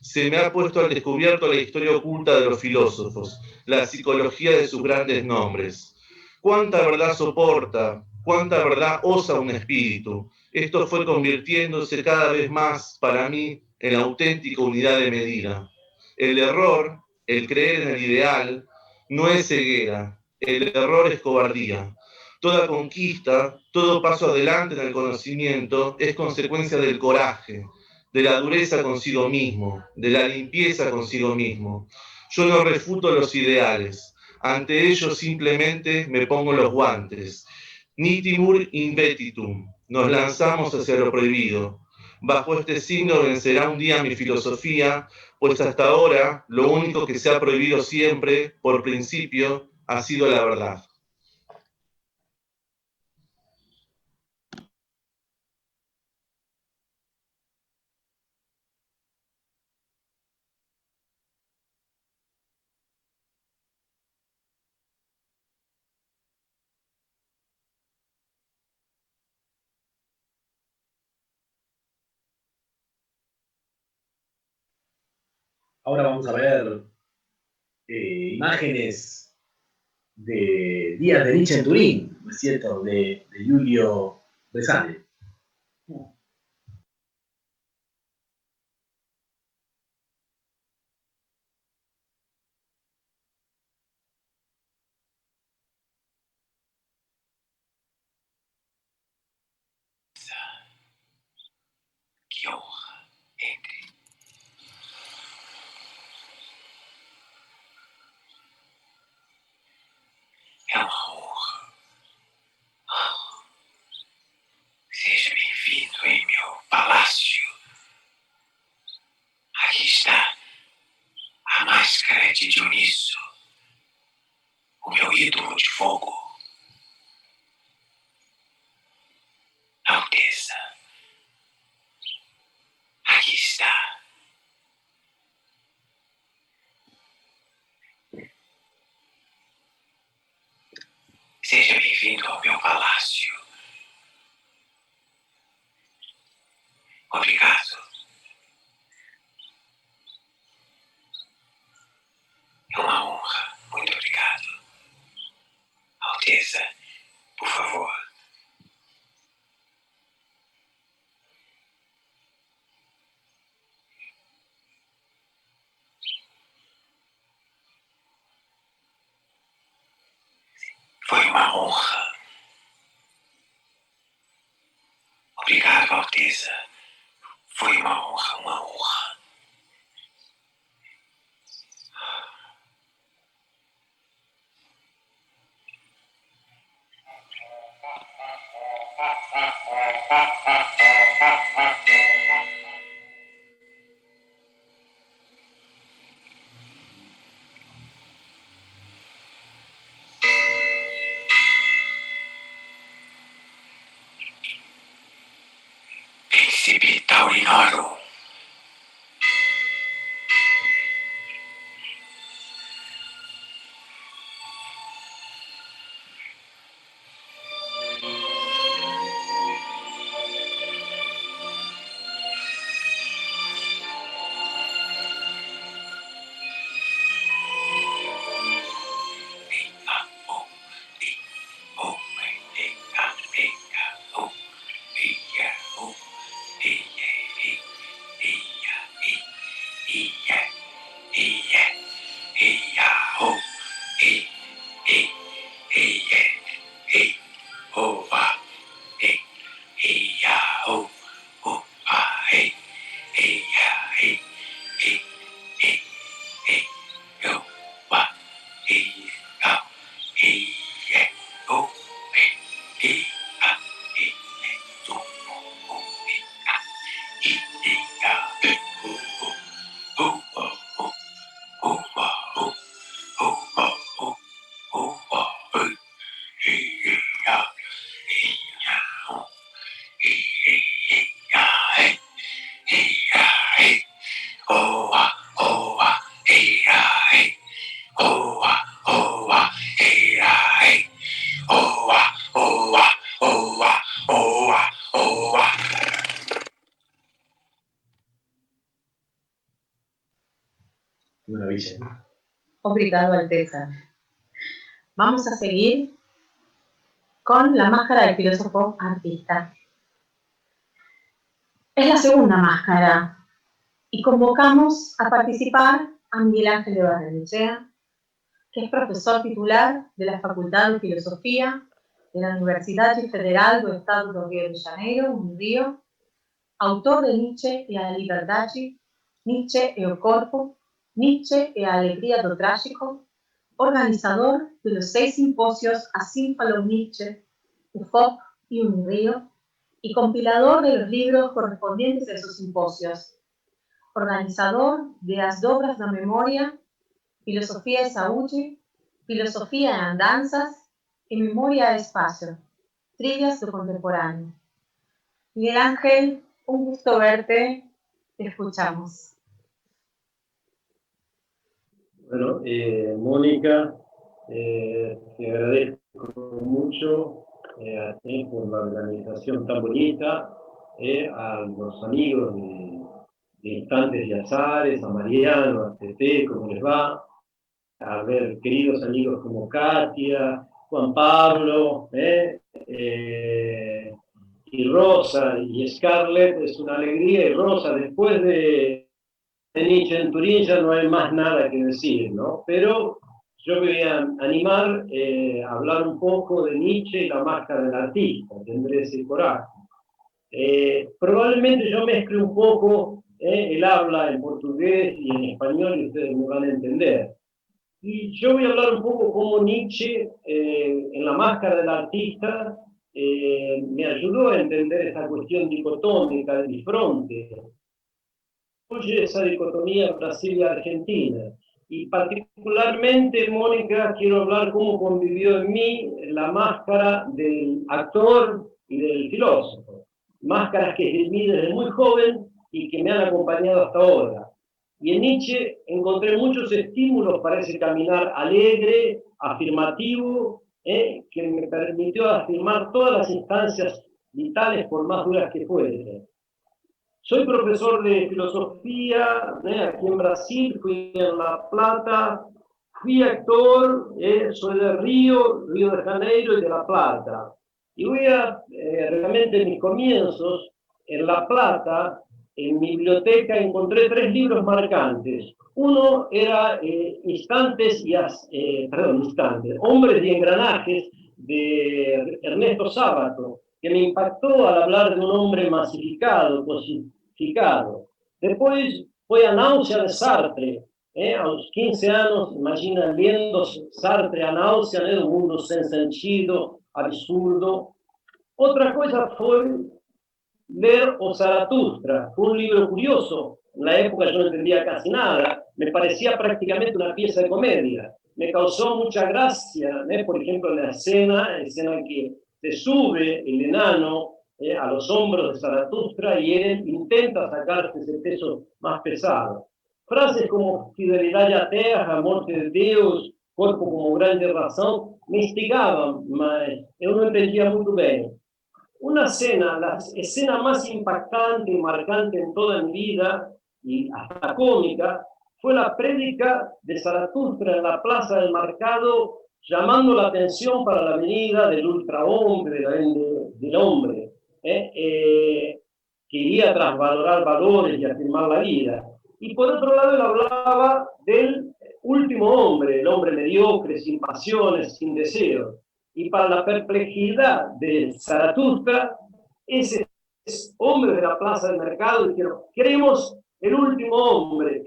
[SPEAKER 7] Se me ha puesto al descubierto la historia oculta de los filósofos, la psicología de sus grandes nombres. ¿Cuánta verdad soporta? ¿Cuánta verdad osa un espíritu? Esto fue convirtiéndose cada vez más, para mí, en la auténtica unidad de medida. El error, el creer en el ideal, no es ceguera, el error es cobardía. Toda conquista, todo paso adelante en el conocimiento es consecuencia del coraje, de la dureza consigo mismo, de la limpieza consigo mismo. Yo no refuto los ideales, ante ellos simplemente me pongo los guantes. Nitimur invetitum, nos lanzamos hacia lo prohibido. Bajo este signo vencerá un día mi filosofía, pues hasta ahora lo único que se ha prohibido siempre, por principio, ha sido la verdad.
[SPEAKER 1] Ahora vamos a ver imágenes de Días de Nietzsche en Turín, ¿no es cierto?, de Giulio Bresane.
[SPEAKER 8] Seja bem-vindo em meu palácio. Aqui está a máscara de Dioniso, o meu ídolo de fogo. Alteza, aqui está meu palácio. Obrigado. É uma honra. Muito obrigado. Alteza, por favor. Foi uma honra. Obrigado, Alteza. Foi uma honra, uma honra. Príncipe Taurinoro.
[SPEAKER 1] Maravilla.
[SPEAKER 2] Obrigado, Alteza. Vamos a seguir con la máscara del filósofo artista. Es la segunda máscara y convocamos a participar a Miguel Ángel de Barrenechea, que es profesor titular de la Facultad de Filosofía de la Universidad Federal do Estado do Rio de Janeiro, un Río, autor de Nietzsche e a Liberdade, Nietzsche e o Corpo, Nietzsche e a Alegria do Trágico, organizador de los 6 simposios Assim falou Nietzsche, UFOP y Unirío, y compilador de los libros correspondientes a esos simposios, organizador de las obras da memoria, Filosofía e Saúde, Filosofía e Andanzas y Memoria e Espacio, Trilhas do Contemporáneo. Miguel Ángel, un gusto verte, te escuchamos.
[SPEAKER 9] Bueno, Mónica, te agradezco mucho a ti por la organización tan bonita, a los amigos de Instantes y Azares, a Mariano, a Tete, ¿cómo les va? A ver, queridos amigos como Katia, Juan Pablo, y Rosa y Scarlett, es una alegría. Y Rosa, después de Nietzsche en Turín ya no hay más nada que decir, ¿no? Pero yo me voy a animar a hablar un poco de Nietzsche y la máscara del artista, tendré ese coraje. Probablemente yo mezcle un poco el habla en portugués y en español y ustedes me van a entender. Y yo voy a hablar un poco cómo Nietzsche, en la máscara del artista, me ayudó a entender esa cuestión dicotómica del bifronte. Esa dicotomía Brasil y Argentina. Y particularmente, Mónica, quiero hablar cómo convivió en mí la máscara del actor y del filósofo. Máscaras que escribí desde muy joven y que me han acompañado hasta ahora. Y en Nietzsche encontré muchos estímulos para ese caminar alegre, afirmativo que me permitió afirmar todas las instancias vitales por más duras que fuesen. Soy profesor de filosofía aquí en Brasil, fui en La Plata, fui actor, soy de Río de Janeiro y de La Plata. Y voy a, realmente mis comienzos en La Plata, en mi biblioteca encontré 3 libros marcantes. Uno era Instantes, Hombres y Engranajes, de Ernesto Sábato, que me impactó al hablar de un hombre masificado, cosificado. Después fue a Náusea de Sartre, a los 15 anos, imagina, lendo Sartre a náusea, do mundo sem sentido, absurdo. Otra cosa fue leer O Zaratustra, fue un libro curioso. En la época yo no entendía casi nada, me parecía prácticamente una pieza de comedia. Me causó mucha gracia, por ejemplo, la escena en que se sube el enano a los hombros de Zaratustra y él intenta sacarse ese peso más pesado. Frases como fidelidad a terra, morte de Deus, corpo como grande razón, me instigaban, mas yo no entendía muy bien. Una escena, la escena más impactante y marcante en toda mi vida, y hasta cómica, fue la prédica de Zaratustra en la plaza del mercado, llamando la atención para la venida del ultrahombre, del hombre, que iría a transvalorar valores y afirmar la vida. Y por otro lado, él hablaba del último hombre, el hombre mediocre, sin pasiones, sin deseos. Y para la perplejidad de Zaratustra, ese hombre de la plaza del mercado dijeron: queremos el último hombre,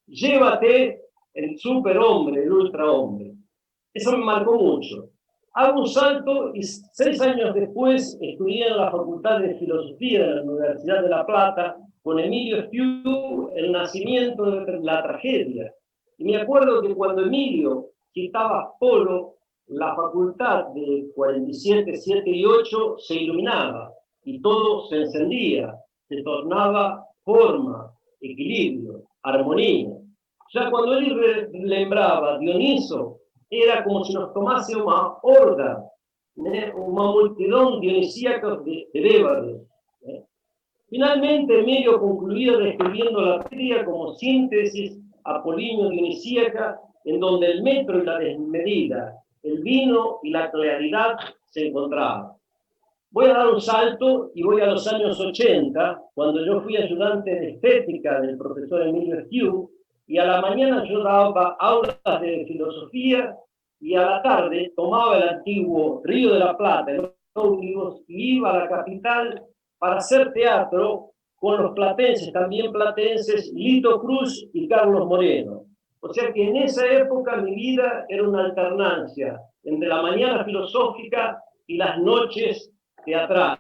[SPEAKER 9] llévate el superhombre, el ultrahombre. Eso me marcó mucho. Hago un salto y 6 años después estudié en la Facultad de Filosofía de la Universidad de La Plata con Emilio Esquiú, El nacimiento de la tragedia. Y me acuerdo que cuando Emilio citaba Polo, la facultad de 47, 7 y 8 se iluminaba y todo se encendía, se tornaba forma, equilibrio, armonía. Ya cuando él lembraba Dioniso, era como si nos tomase una horda, una multitud dionisíaca de bébados. Finalmente, Emilio concluía describiendo la teoría como síntesis apolíneo-dionisíaca, en donde el metro y la desmedida, el vino y la claridad se encontraban. Voy a dar un salto y voy a los años 80, cuando yo fui ayudante de estética del profesor Emilio Esquiú, y a la mañana yo daba aulas de filosofía y a la tarde tomaba el antiguo Río de la Plata, el ómnibus, y iba a la capital para hacer teatro con los platenses, también platenses, Lito Cruz y Carlos Moreno. O sea que en esa época mi vida era una alternancia entre la mañana filosófica y las noches teatrales.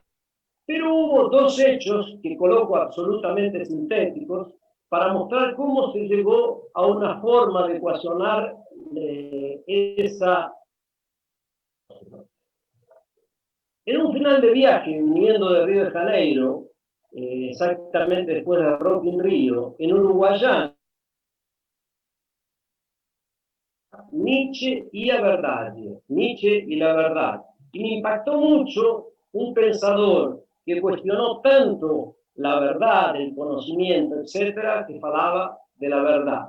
[SPEAKER 9] Pero hubo 2 hechos que coloco absolutamente sintéticos para mostrar cómo se llegó a una forma de ecuacionar esa. En un final de viaje, viniendo de Río de Janeiro, exactamente después de Rock in Rio, en Uruguayana, Nietzsche y la verdad. Y me impactó mucho un pensador que cuestionó tanto la verdad, el conocimiento, etcétera, que falaba de la verdad.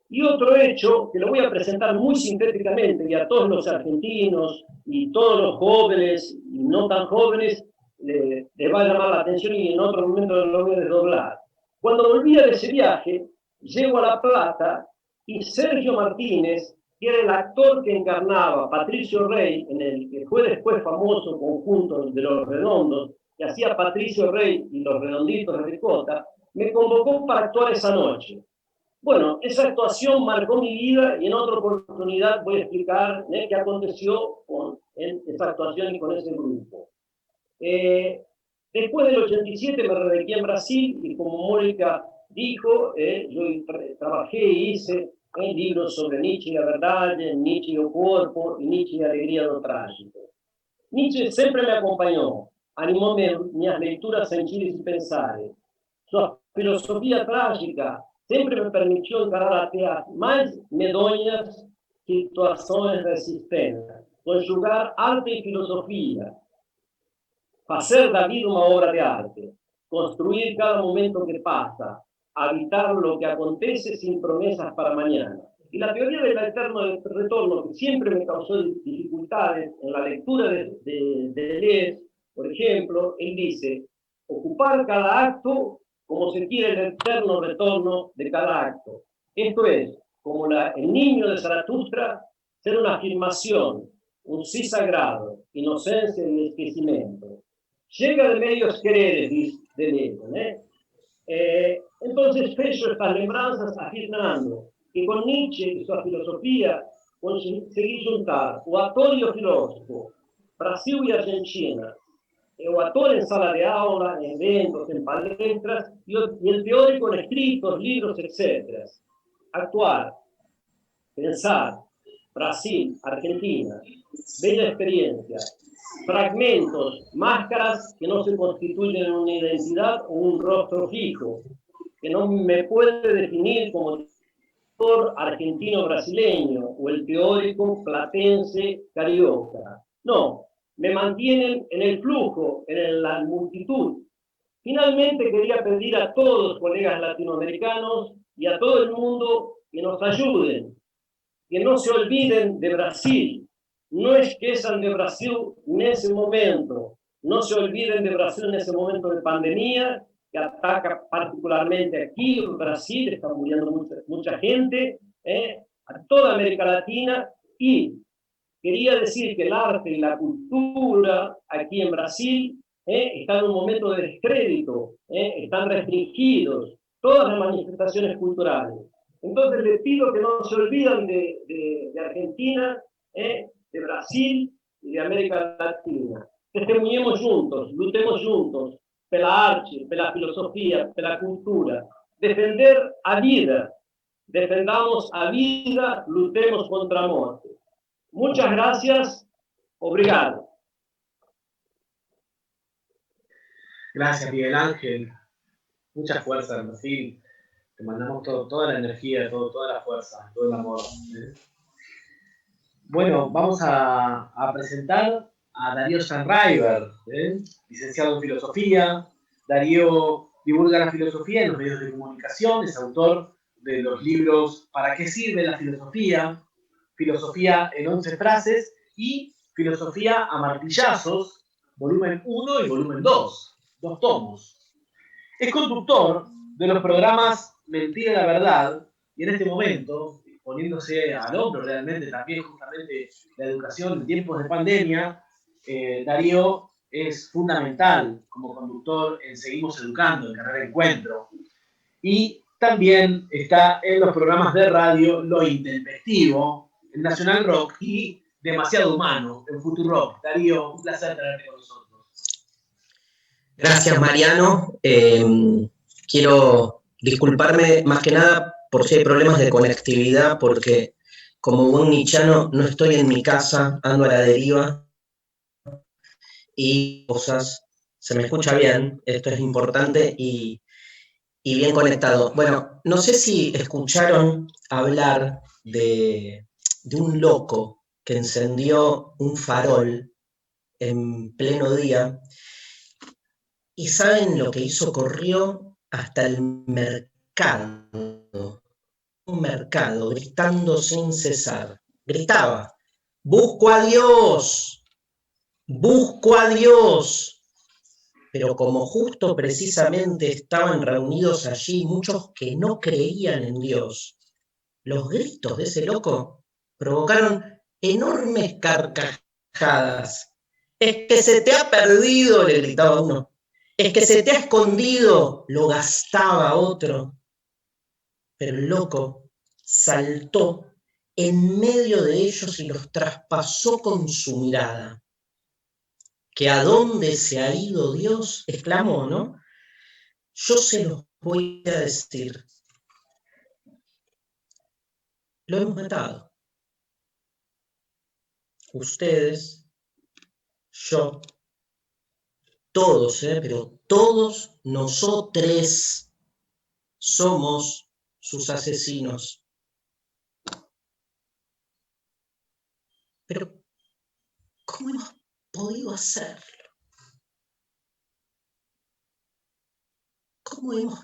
[SPEAKER 9] Y otro hecho, que lo voy a presentar muy sintéticamente, y a todos los argentinos, y todos los jóvenes, y no tan jóvenes, les va a llamar la atención y en otro momento lo voy a desdoblar. Cuando volvía de ese viaje, llego a La Plata, y Sergio Martínez, que era el actor que encarnaba Patricio Rey, en el que fue después famoso conjunto de Los Redondos, que hacía Patricio Rey y Los Redonditos de Ricota, me convocó para actuar esa noche. Bueno, esa actuación marcó mi vida y en otra oportunidad voy a explicar qué aconteció con esa actuación y con ese grupo. Después del 87 me radiqué en Brasil y como Mónica dijo, yo trabajé y hice libros sobre Nietzsche y la verdad, Nietzsche y el cuerpo y Nietzsche y la alegría de lo trágico. Nietzsche siempre me acompañó, animó mis lecturas sentidas y pensares. Su filosofía trágica sempre me permitiu encarar até as mais medonhas situações resistentes, conjugar arte e filosofia, fazer da vida uma obra de arte, construir cada momento que pasa, habitar lo que acontece sin promesas para mañana. Y la teoría del eterno retorno, que siempre me causó dificultades en la lectura de Deleuze, por ejemplo, él dice, ocupar cada acto como se quiere el eterno retorno de cada acto. Esto es, como el niño de Zaratustra, ser una afirmación, un sí sagrado, inocencia y esquecimiento. Llega de medios quereres, dice Deleuze, entonces fecho estas lembranzas afirmando que con Nietzsche y su filosofía conseguí juntar o ator e o filósofo, Brasil e Argentina, o ator en sala de aula, en eventos, en palestras, y el teórico en escritos, libros, etc. Actuar, pensar, Brasil, Argentina, bella experiencia, fragmentos, máscaras que no se constituyen en una identidad o un rostro fijo, que no me puede definir como el autor argentino-brasileño o el teórico platense carioca. No, me mantienen en el flujo, en la multitud. Finalmente quería pedir a todos los colegas latinoamericanos y a todo el mundo que nos ayuden, que no se olviden de Brasil, no esquezan de Brasil en ese momento, no se olviden de Brasil en ese momento de pandemia que ataca particularmente aquí en Brasil, está muriendo mucha gente, a toda América Latina, y quería decir que el arte y la cultura aquí en Brasil están en un momento de descrédito, están restringidos, todas las manifestaciones culturales. Entonces les pido que no se olviden de Argentina, de Brasil y de América Latina. Testemunhemos juntos, lutemos juntos pela arte, pela filosofía, pela cultura. Defender a vida. Defendamos a vida, lutemos contra a morte. Muchas gracias. Obrigado.
[SPEAKER 1] Gracias, Miguel Ángel. Mucha fuerza en Brasil. Te mandamos toda la energía, toda la fuerza, todo el amor. Bueno, vamos a presentar a Darío Sanraiver, licenciado en Filosofía. Darío divulga la filosofía en los medios de comunicación, es autor de los libros ¿Para qué sirve la filosofía? Filosofía en 11 frases y Filosofía a martillazos, volumen 1 y volumen 2, 2 tomos. Es conductor de los programas Mentira y la Verdad, y en este momento, poniéndose al hombro realmente también justamente la educación en tiempos de pandemia, Darío es fundamental como conductor en Seguimos Educando, en Carrera Encuentro. Y también está en los programas de radio Lo Intempestivo, en Nacional Rock y Demasiado Humano, en Futurock. Darío, un placer tenerte con nosotros.
[SPEAKER 10] Gracias, Mariano. Quiero disculparme más que nada por si hay problemas de conectividad, porque como buen nichano no estoy en mi casa, ando a la deriva y cosas. Se me escucha bien, esto es importante y bien conectado. Bueno, no sé si escucharon hablar de un loco que encendió un farol en pleno día. ¿Y saben lo que hizo? Corrió hasta el mercado, un mercado, gritando sin cesar. Gritaba, ¡busco a Dios! ¡Busco a Dios! Pero como justo precisamente estaban reunidos allí muchos que no creían en Dios, los gritos de ese loco provocaron enormes carcajadas. ¡Es que se te ha perdido!, le gritaba uno. ¡Es que se te ha escondido!, lo gastaba otro. Pero el loco saltó en medio de ellos y los traspasó con su mirada. ¿Que a dónde se ha ido Dios?, exclamó, ¿no? Yo se los voy a decir. Lo hemos matado. Ustedes, yo, todos, pero todos nosotros somos sus asesinos. Pero, ¿cómo hemos podido hacerlo? ¿Cómo hemos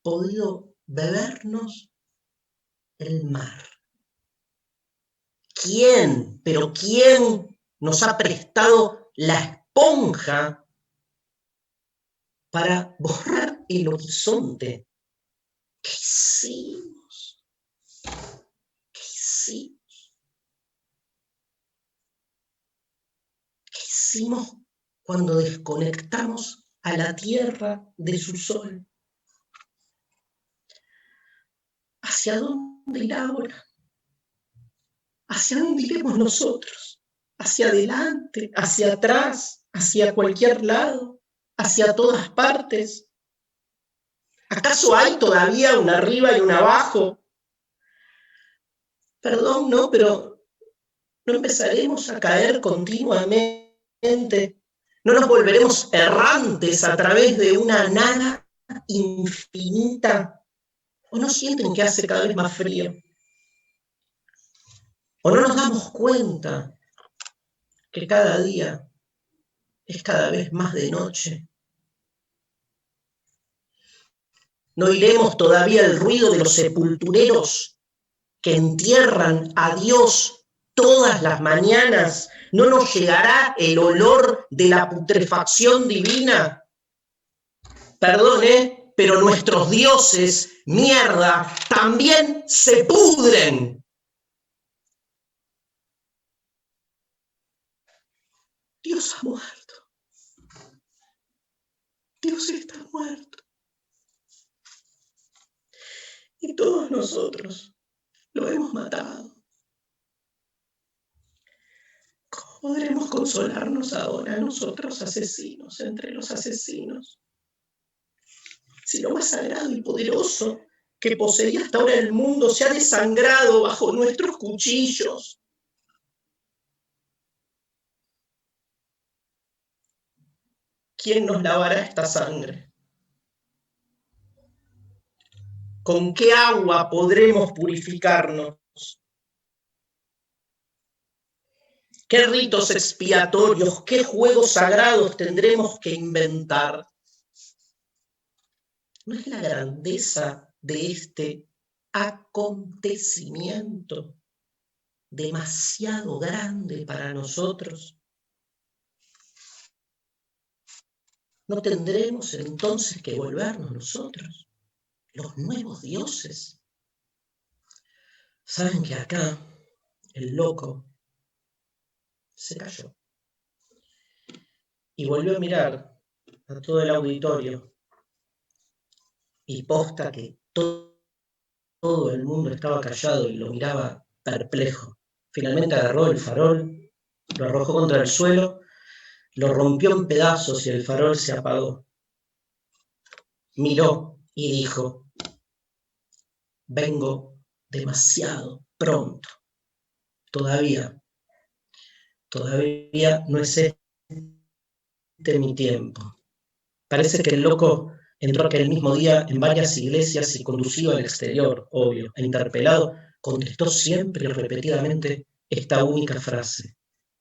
[SPEAKER 10] podido bebernos el mar? ¿Quién, pero quién nos ha prestado la esponja para borrar el horizonte? ¿Qué hicimos? ¿Qué hicimos? ¿Qué hicimos cuando desconectamos a la Tierra de su sol? ¿Hacia dónde ir ahora? ¿Hacia dónde iremos nosotros? ¿Hacia adelante? ¿Hacia atrás? ¿Hacia cualquier lado? ¿Hacia todas partes? ¿Acaso hay todavía un arriba y un abajo? Perdón, no, pero ¿no empezaremos a caer continuamente? ¿No nos volveremos errantes a través de una nada infinita? ¿O no sienten que hace cada vez más frío? ¿O no nos damos cuenta que cada día es cada vez más de noche? ¿No oiremos todavía el ruido de los sepultureros que entierran a Dios todas las mañanas? ¿No nos llegará el olor de la putrefacción divina? Perdón, pero nuestros dioses, mierda, también se pudren. Dios ha muerto. Dios está muerto. Y todos nosotros lo hemos matado. ¿Cómo podremos consolarnos ahora nosotros asesinos entre los asesinos? Si lo más sagrado y poderoso que poseía hasta ahora el mundo se ha desangrado bajo nuestros cuchillos. ¿Quién nos lavará esta sangre? ¿Con qué agua podremos purificarnos? ¿Qué ritos expiatorios, qué juegos sagrados tendremos que inventar? ¿No es la grandeza de este acontecimiento demasiado grande para nosotros? ¿No tendremos entonces que volvernos nosotros, los nuevos dioses? Saben que acá el loco se cayó y volvió a mirar a todo el auditorio y posta que todo el mundo estaba callado y lo miraba perplejo. Finalmente agarró el farol, lo arrojó contra el suelo, lo rompió en pedazos y el farol se apagó. Miró y dijo: vengo demasiado pronto. Todavía no es este mi tiempo. Parece que el loco entró aquel mismo día en varias iglesias y conducido al exterior, obvio, e interpelado, contestó siempre y repetidamente esta única frase: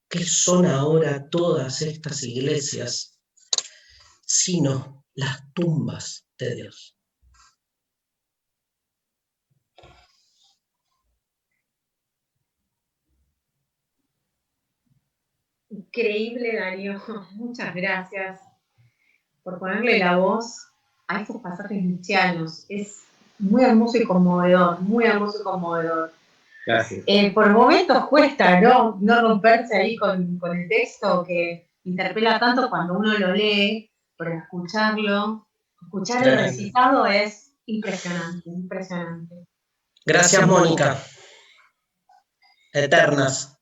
[SPEAKER 10] ¿qué son ahora todas estas iglesias sino las tumbas de Dios?
[SPEAKER 2] Increíble, Darío. Muchas gracias por ponerle la voz a esos pasajes nietzscheanos. Es muy hermoso y conmovedor, muy hermoso y conmovedor.
[SPEAKER 1] Gracias.
[SPEAKER 2] Por momentos cuesta, ¿no? No romperse ahí con el texto que interpela tanto cuando uno lo lee, pero escuchar el recitado es impresionante, impresionante.
[SPEAKER 10] Gracias, Mónica. Eternas.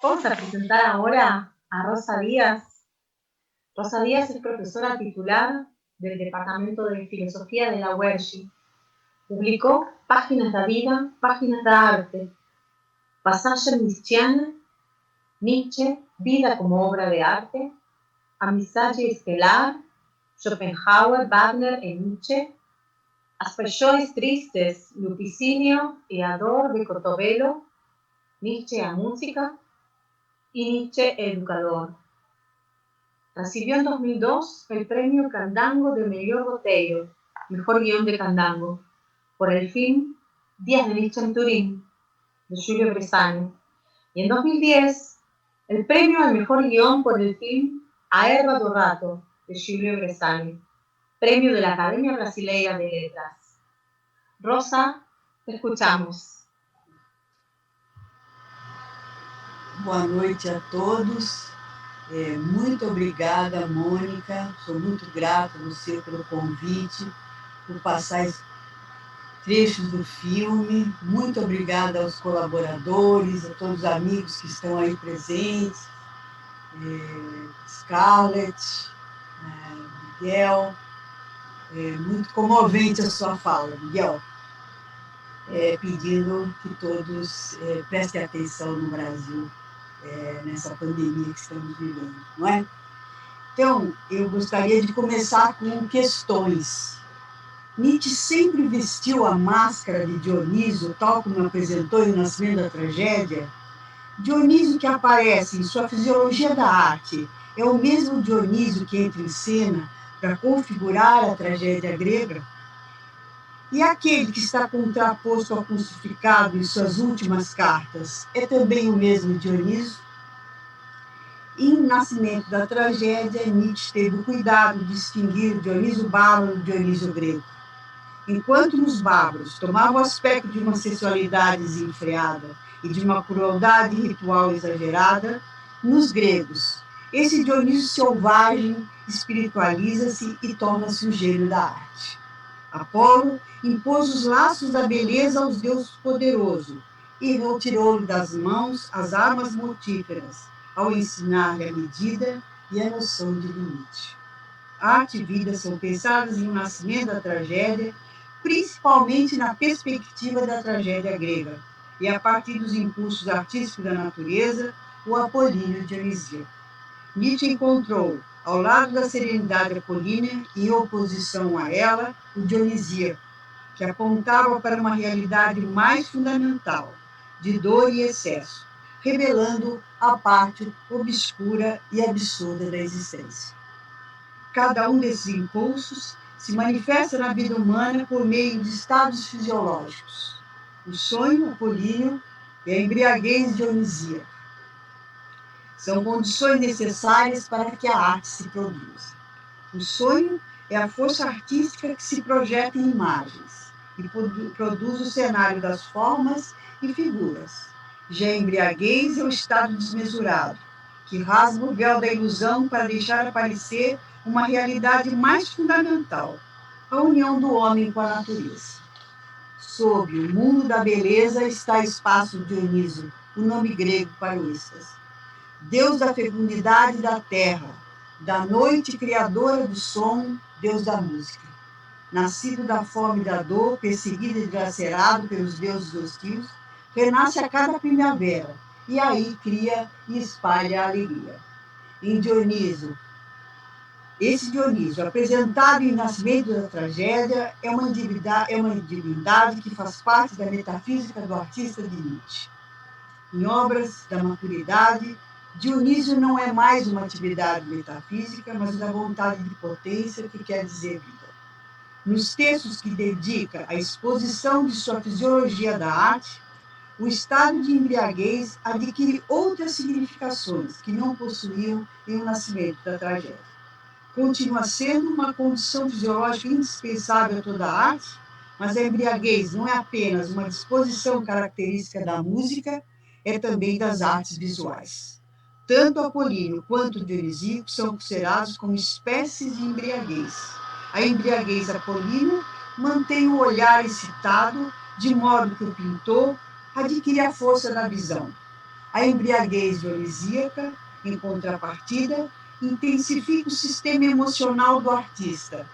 [SPEAKER 2] Vamos a presentar ahora a Rosa Díaz. Rosa Díaz es profesora titular del Departamento de Filosofía de la UERJ. Publicó Páginas da Vida, Páginas da Arte, Passagem Nietzscheana, Nietzsche, Vida como obra de arte, Amizade Estelar, Schopenhauer, Wagner e Nietzsche, As Paixões Tristes, Lupicínio e a Dor de Cotovelo, Nietzsche a música y Nietzsche educador. Recibió en 2002 el premio Candango de Melhor Roteiro, mejor guión de Candango, por el film Días de Nietzsche en Turín, de Giulio Bressani. Y en 2010, el premio al mejor guión por el film A Erva do Rato, de Giulio Bressani, premio de la Academia Brasileira de Letras. Rosa, te escuchamos.
[SPEAKER 11] Boa noite a todos. Muito obrigada, Mônica. Sou muito grata a você pelo convite, por passar trechos do filme. Muito obrigada aos colaboradores, a todos os amigos que estão aí presentes. Scarlett, Miguel. Muito comovente a sua fala, Miguel. Pedindo que todos prestem atenção no Brasil, nessa pandemia que estamos vivendo, não é? Então, eu gostaria de começar com questões. Nietzsche sempre vestiu a máscara de Dioniso, tal como apresentou em O Nascimento da Tragédia. Dioniso que aparece em sua Fisiologia da Arte é o mesmo Dioniso que entra em cena para configurar a tragédia grega? E aquele que está contraposto ao crucificado em suas últimas cartas é também o mesmo Dioniso? Em O Nascimento da Tragédia, Nietzsche teve o cuidado de distinguir o Dioniso bárbaro do Dioniso grego. Enquanto nos bárbaros tomava o aspecto de uma sensualidade desenfreada e de uma crueldade ritual exagerada, nos gregos, esse Dioniso selvagem espiritualiza-se e torna-se o gênio da arte. Apolo impôs os laços da beleza aos deuses poderoso e retirou-lhe das mãos as armas mortíferas, ao ensinar-lhe a medida e a noção de limite. Arte e vida são pensadas em O Nascimento da Tragédia, principalmente na perspectiva da tragédia grega, e a partir dos impulsos artísticos da natureza, o apolíneo dionisíaco. Nietzsche encontrou, ao lado da serenidade apolínea, em oposição a ela, o dionisíaco, que apontava para uma realidade mais fundamental, de dor e excesso, revelando a parte obscura e absurda da existência. Cada um desses impulsos se manifesta na vida humana por meio de estados fisiológicos. O sonho apolíneo e a embriaguez dionisíaca são condições necessárias para que a arte se produza. O sonho é a força artística que se projeta em imagens e produz o cenário das formas e figuras. Já a embriaguez é o estado desmesurado, que rasga o véu da ilusão para deixar aparecer uma realidade mais fundamental, a união do homem com a natureza. Sob o mundo da beleza está espaço Dioniso, o nome grego para o êxtase. Deus da fecundidade da terra, da noite criadora do som, Deus da música. Nascido da fome e da dor, perseguido e dilacerado pelos deuses hostis, renasce a cada primavera, e aí cria e espalha a alegria. Em Dioniso, esse Dioniso, apresentado em Nascimento da Tragédia, é uma divindade que faz parte da metafísica do artista de Nietzsche. Em Obras da Maturidade, Dionísio não é mais uma atividade metafísica, mas uma vontade de potência que quer dizer vida. Nos textos que dedica à exposição de sua fisiologia da arte, o estado de embriaguez adquire outras significações que não possuíam em O Nascimento da Tragédia. Continua sendo uma condição fisiológica indispensável a toda a arte, mas a embriaguez não é apenas uma disposição característica da música, é também das artes visuais. Tanto Apolíneo quanto Dionisíaco são considerados como espécies de embriaguez. A embriaguez apolínea mantém o olhar excitado, de modo que o pintor adquire a força da visão. A embriaguez dionisíaca, em contrapartida, intensifica o sistema emocional do artista,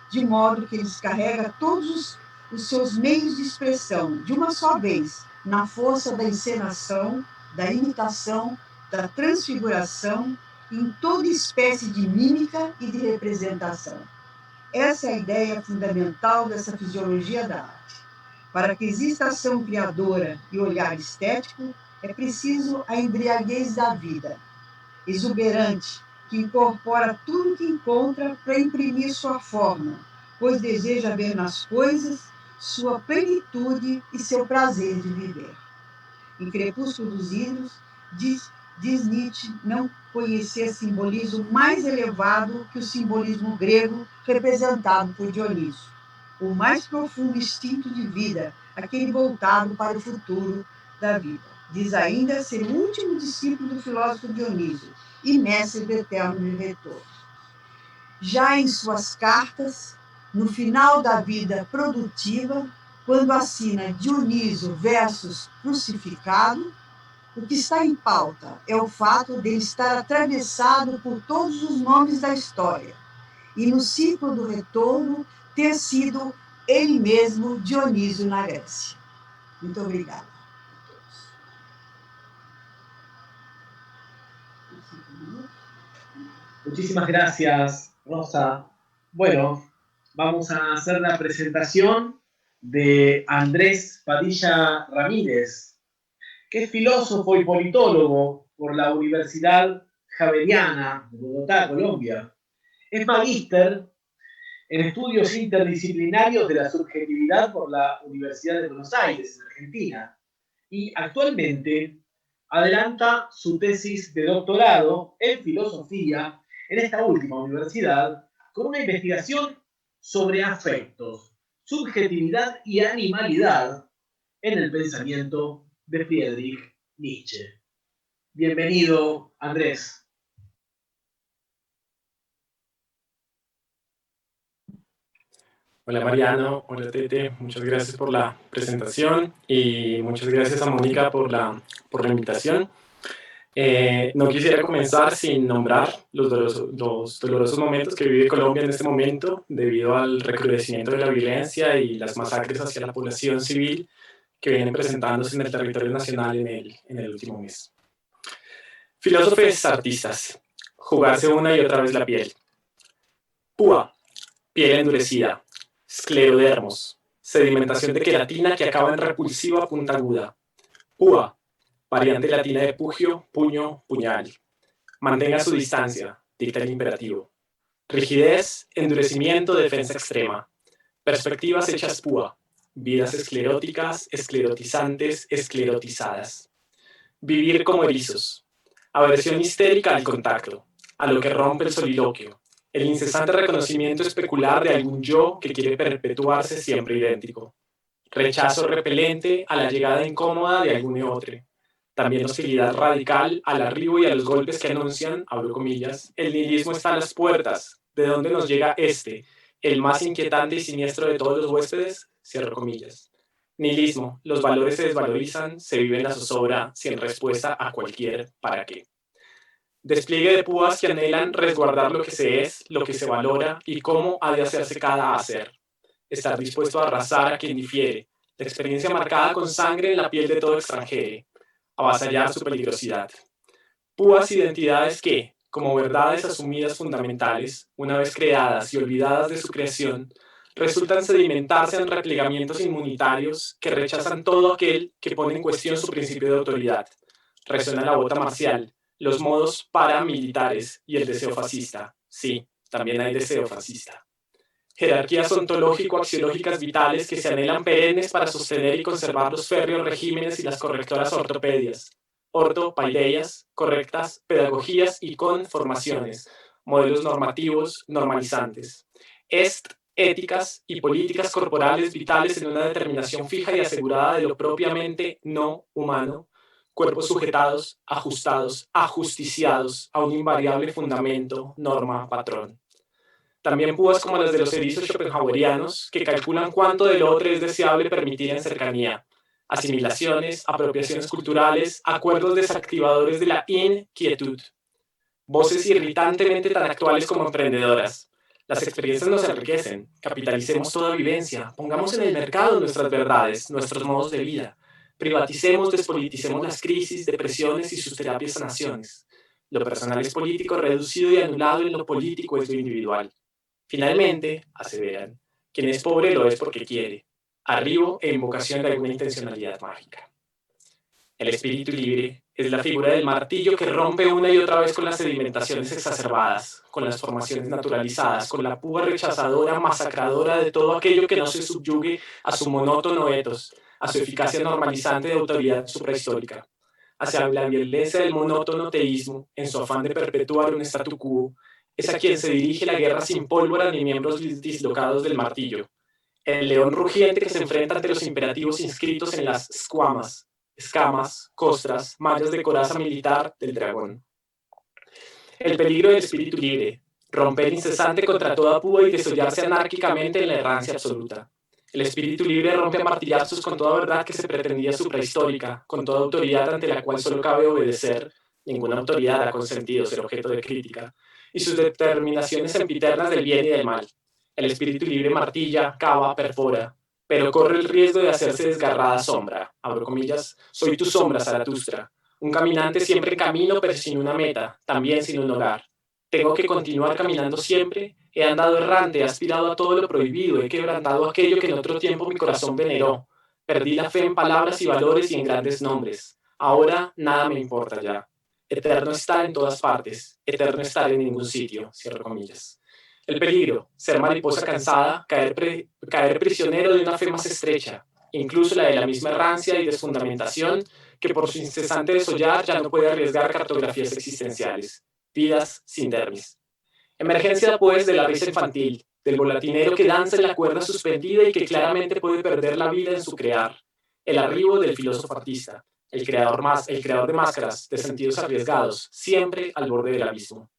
[SPEAKER 11] de modo que ele descarrega todos os seus meios de expressão, de uma só vez, na força da encenação, da imitação, da transfiguração, em toda espécie de mímica e de representação. Essa é a ideia fundamental dessa fisiologia da arte. Para que exista ação criadora e olhar estético, É preciso a embriaguez da vida, exuberante, que incorpora tudo que encontra para imprimir sua forma, pois deseja ver nas coisas sua plenitude e seu prazer de viver. Em Crepúsculo dos Ídolos, diz Nietzsche não conhecer simbolismo mais elevado que o simbolismo grego representado por Dionísio, o mais profundo instinto de vida, aquele voltado para o futuro da vida. Diz ainda ser o último discípulo do filósofo Dionísio e mestre do eterno vivetor. Já em suas cartas, no final da vida produtiva, quando assina Dionísio versus Crucificado, o que está em pauta é o fato de ele estar atravessado por todos os nomes da história e no ciclo do retorno ter sido ele mesmo Dionísio na Grécia. Muito obrigada.
[SPEAKER 1] Muchísimas gracias, Rosa. Bueno, vamos a hacer la presentación de Andrés Padilla Ramírez, que es filósofo y politólogo por la Universidad Javeriana de Bogotá, Colombia. Es magíster en estudios interdisciplinarios de la subjetividad por la Universidad de Buenos Aires, en Argentina, y actualmente adelanta su tesis de doctorado en filosofía en esta última universidad con una investigación sobre afectos, subjetividad y animalidad en el pensamiento de Friedrich Nietzsche. Bienvenido, Andrés.
[SPEAKER 12] Hola Mariano, hola Tete, muchas gracias por la presentación y muchas gracias a Mónica por la invitación. No quisiera comenzar sin nombrar los dolorosos momentos que vive Colombia en este momento debido al recrudecimiento de la violencia y las masacres hacia la población civil que vienen presentándose en el territorio nacional en el último mes. Filósofos artistas, jugarse una y otra vez la piel. Púa, piel endurecida. Esclerodermos, sedimentación de queratina que acaba en repulsiva punta aguda. Púa, variante latina de pugio, puño, puñal. Mantenga su distancia, dicta el imperativo. Rigidez, endurecimiento, defensa extrema. Perspectivas hechas púa. Vidas escleróticas, esclerotizantes, esclerotizadas. Vivir como erizos. Aversión histérica al contacto, a lo que rompe el soliloquio. El incesante reconocimiento especular de algún yo que quiere perpetuarse siempre idéntico. Rechazo repelente a la llegada incómoda de algún otro. También hostilidad radical al arribo y a los golpes que anuncian, abro comillas, el nihilismo está a las puertas. ¿De dónde nos llega el más inquietante y siniestro de todos los huéspedes? Cierro comillas. Nihilismo, los valores se desvalorizan, se viven a zozobra, sin respuesta a cualquier para qué. Despliegue de púas que anhelan resguardar lo que se es, lo que se valora y cómo ha de hacerse cada hacer. Estar dispuesto a arrasar a quien difiere, la experiencia marcada con sangre en la piel de todo extranjero, avasallar su peligrosidad. Púas identidades que, como verdades asumidas fundamentales, una vez creadas y olvidadas de su creación, resultan sedimentarse en replegamientos inmunitarios que rechazan todo aquel que pone en cuestión su principio de autoridad. Resuena la bota marcial, los modos paramilitares y el deseo fascista. Sí, también hay deseo fascista. Jerarquías ontológico-axiológicas vitales que se anhelan perennes para sostener y conservar los férreos regímenes y las correctoras ortopedias. Ortopaideas, correctas, pedagogías y conformaciones, modelos normativos, normalizantes. Éticas y políticas corporales vitales en una determinación fija y asegurada de lo propiamente no humano, cuerpos sujetados, ajustados, ajusticiados a un invariable fundamento, norma, patrón. También púas como las de los erizos schopenhauerianos, que calculan cuánto del otro es deseable permitir en cercanía. Asimilaciones, apropiaciones culturales, acuerdos desactivadores de la inquietud. Voces irritantemente tan actuales como emprendedoras. Las experiencias nos enriquecen, capitalicemos toda vivencia, pongamos en el mercado nuestras verdades, nuestros modos de vida. Privaticemos, despoliticemos las crisis, depresiones y sus terapias sanaciones. Lo personal es político, reducido y anulado en lo político es lo individual. Finalmente, aseveran, quien es pobre lo es porque quiere, arribo e invocación de alguna intencionalidad mágica. El espíritu libre es la figura del martillo que rompe una y otra vez con las sedimentaciones exacerbadas, con las formaciones naturalizadas, con la púa rechazadora, masacradora de todo aquello que no se subyugue a su monótono etos, a su eficacia normalizante de autoridad suprahistórica, hacia la violencia del monótono teísmo, en su afán de perpetuar un statu quo, es a quien se dirige la guerra sin pólvora ni miembros dislocados del martillo, el león rugiente que se enfrenta ante los imperativos inscritos en las escamas, costras, mallas de coraza militar del dragón. El peligro del espíritu libre, romper incesante contra toda púa y desollarse anárquicamente en la errancia absoluta. El espíritu libre rompe a martillazos con toda verdad que se pretendía suprahistórica, con toda autoridad ante la cual solo cabe obedecer, ninguna autoridad ha consentido ser objeto de crítica, y sus determinaciones sempiternas del bien y del mal. El espíritu libre martilla, cava, perfora, pero corre el riesgo de hacerse desgarrada sombra, abro comillas, soy tu sombra, Zaratustra, un caminante siempre en camino pero sin una meta, también sin un hogar. Tengo que continuar caminando siempre, he andado errante, he aspirado a todo lo prohibido, he quebrantado aquello que en otro tiempo mi corazón veneró, perdí la fe en palabras y valores y en grandes nombres, ahora nada me importa ya. Eterno estar en todas partes, eterno estar en ningún sitio, cierro comillas. El peligro, ser mariposa cansada, caer prisionero de una fe más estrecha, incluso la de la misma errancia y desfundamentación, que por su incesante desollar ya no puede arriesgar cartografías existenciales, vidas sin dermis. Emergencia, pues, de la risa infantil, del volatinero que danza en la cuerda suspendida y que claramente puede perder la vida en su crear. El arribo del filósofo artista, el creador de máscaras, de sentidos arriesgados, siempre al borde del abismo.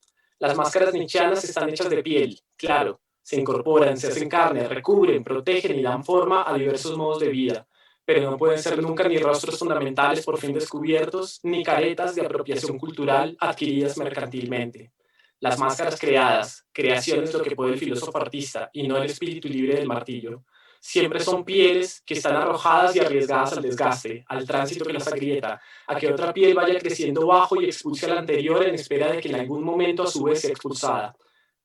[SPEAKER 12] Las máscaras nietzscheanas están hechas de piel, claro, se incorporan, se hacen carne, recubren, protegen y dan forma a diversos modos de vida, pero no pueden ser nunca ni rostros fundamentales por fin descubiertos, ni caretas de apropiación cultural adquiridas mercantilmente. Las máscaras creadas, creaciones lo que puede el filósofo artista y no el espíritu libre del martillo, siempre son pieles que están arrojadas y arriesgadas al desgaste, al tránsito que las agrieta, a que otra piel vaya creciendo bajo y expulse a la anterior en espera de que en algún momento a su vez sea expulsada.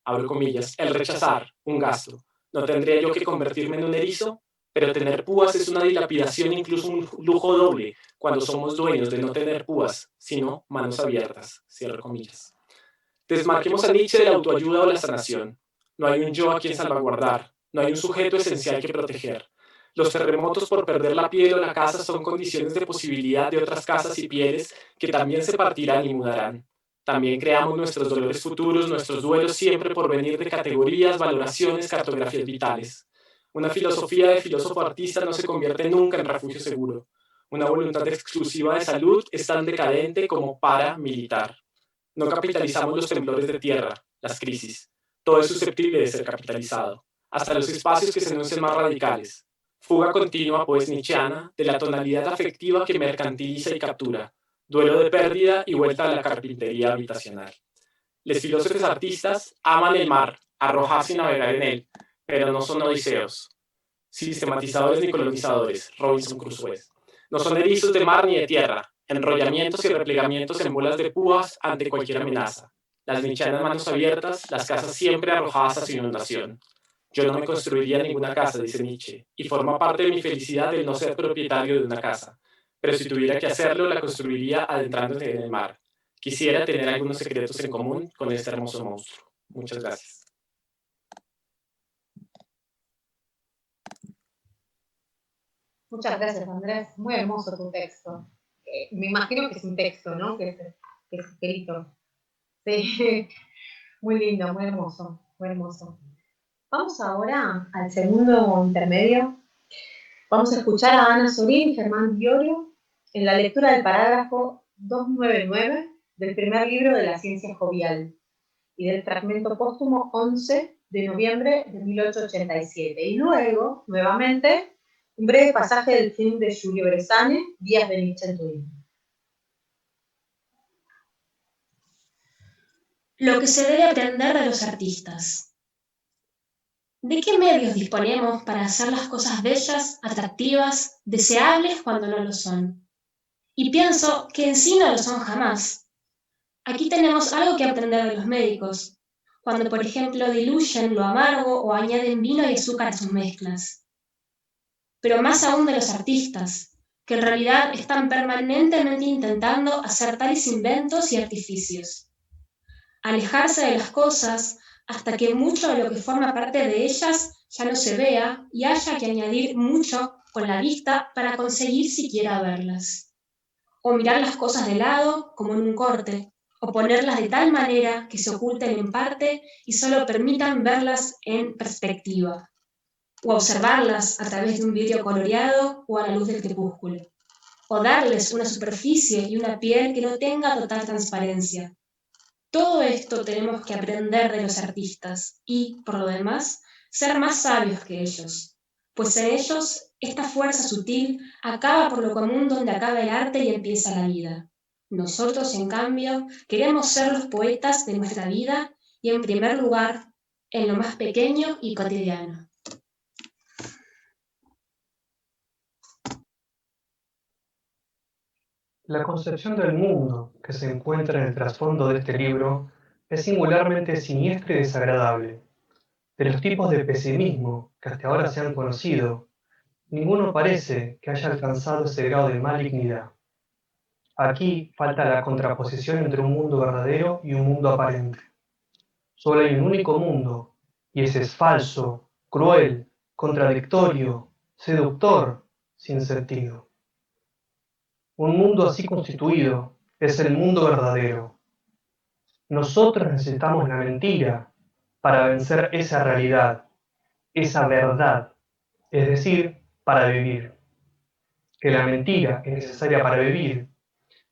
[SPEAKER 12] Abro comillas, el rechazar, un gasto. ¿No tendría yo que convertirme en un erizo? Pero tener púas es una dilapidación, incluso un lujo doble, cuando somos dueños de no tener púas, sino manos abiertas. Cierro comillas. Desmarquemos a Nietzsche de la autoayuda o la sanación. No hay un yo a quien salvaguardar, no hay un sujeto esencial que proteger. Los terremotos por perder la piel o la casa son condiciones de posibilidad de otras casas y pieles que también se partirán y mudarán. También creamos nuestros dolores futuros, nuestros duelos siempre por venir de categorías, valoraciones, cartografías vitales. Una filosofía de filósofo artista no se convierte nunca en refugio seguro. Una voluntad exclusiva de salud es tan decadente como paramilitar. No capitalizamos los temblores de tierra, las crisis. Todo es susceptible de ser capitalizado, hasta los espacios que se enuncian más radicales. Fuga continua, pues, nietzscheana, de la tonalidad afectiva que mercantiliza y captura. Duelo de pérdida y vuelta a la carpintería habitacional. Los filósofos artistas aman el mar, arrojarse y navegar en él, pero no son odiseos, sistematizadores ni colonizadores, Robinson Crusoe. No son erizos de mar ni de tierra, enrollamientos y replegamientos en bolas de púas ante cualquier amenaza. Las nietzscheanas manos abiertas, las casas siempre arrojadas a su inundación. Yo no me construiría ninguna casa, dice Nietzsche, y forma parte de mi felicidad el no ser propietario de una casa. Pero si tuviera que hacerlo, la construiría adentrándose en el mar. Quisiera tener algunos secretos en común con este hermoso monstruo. Muchas gracias.
[SPEAKER 2] Muchas gracias, Andrés. Muy hermoso tu texto. Me imagino que es un texto, ¿no? Que es escrito. Sí, muy lindo, muy hermoso, muy hermoso. Vamos ahora al segundo intermedio. Vamos a escuchar a Ana Sorín y Germán Diorio en la lectura del parágrafo 299 del primer libro de la ciencia jovial y del fragmento póstumo 11 de noviembre de 1887. Y luego, nuevamente, un breve pasaje del film de Giulio Bresane, Días de Nietzsche en Turín.
[SPEAKER 13] Lo que se debe aprender de los artistas. ¿De qué medios disponemos para hacer las cosas bellas, atractivas, deseables cuando no lo son? Y pienso que en sí no lo son jamás. Aquí tenemos algo que aprender de los médicos, cuando por ejemplo diluyen lo amargo o añaden vino y azúcar a sus mezclas. Pero más aún de los artistas, que en realidad están permanentemente intentando hacer tales inventos y artificios. Alejarse de las cosas hasta que mucho de lo que forma parte de ellas ya no se vea y haya que añadir mucho con la vista para conseguir siquiera verlas. O mirar las cosas de lado, como en un corte, o ponerlas de tal manera que se oculten en parte y solo permitan verlas en perspectiva, o observarlas a través de un vidrio coloreado o a la luz del crepúsculo, o darles una superficie y una piel que no tenga total transparencia. Todo esto tenemos que aprender de los artistas y, por lo demás, ser más sabios que ellos, pues en ellos esta fuerza sutil acaba por lo común donde acaba el arte y empieza la vida. Nosotros, en cambio, queremos ser los poetas de nuestra vida y, en primer lugar, en lo más pequeño y cotidiano.
[SPEAKER 14] La concepción del mundo que se encuentra en el trasfondo de este libro es singularmente siniestra y desagradable. De los tipos de pesimismo que hasta ahora se han conocido, ninguno parece que haya alcanzado ese grado de malignidad. Aquí falta la contraposición entre un mundo verdadero y un mundo aparente. Solo hay un único mundo, y ese es falso, cruel, contradictorio, seductor, sin sentido. Un mundo así constituido es el mundo verdadero. Nosotros necesitamos la mentira para vencer esa realidad, esa verdad, es decir, para vivir. Que la mentira es necesaria para vivir,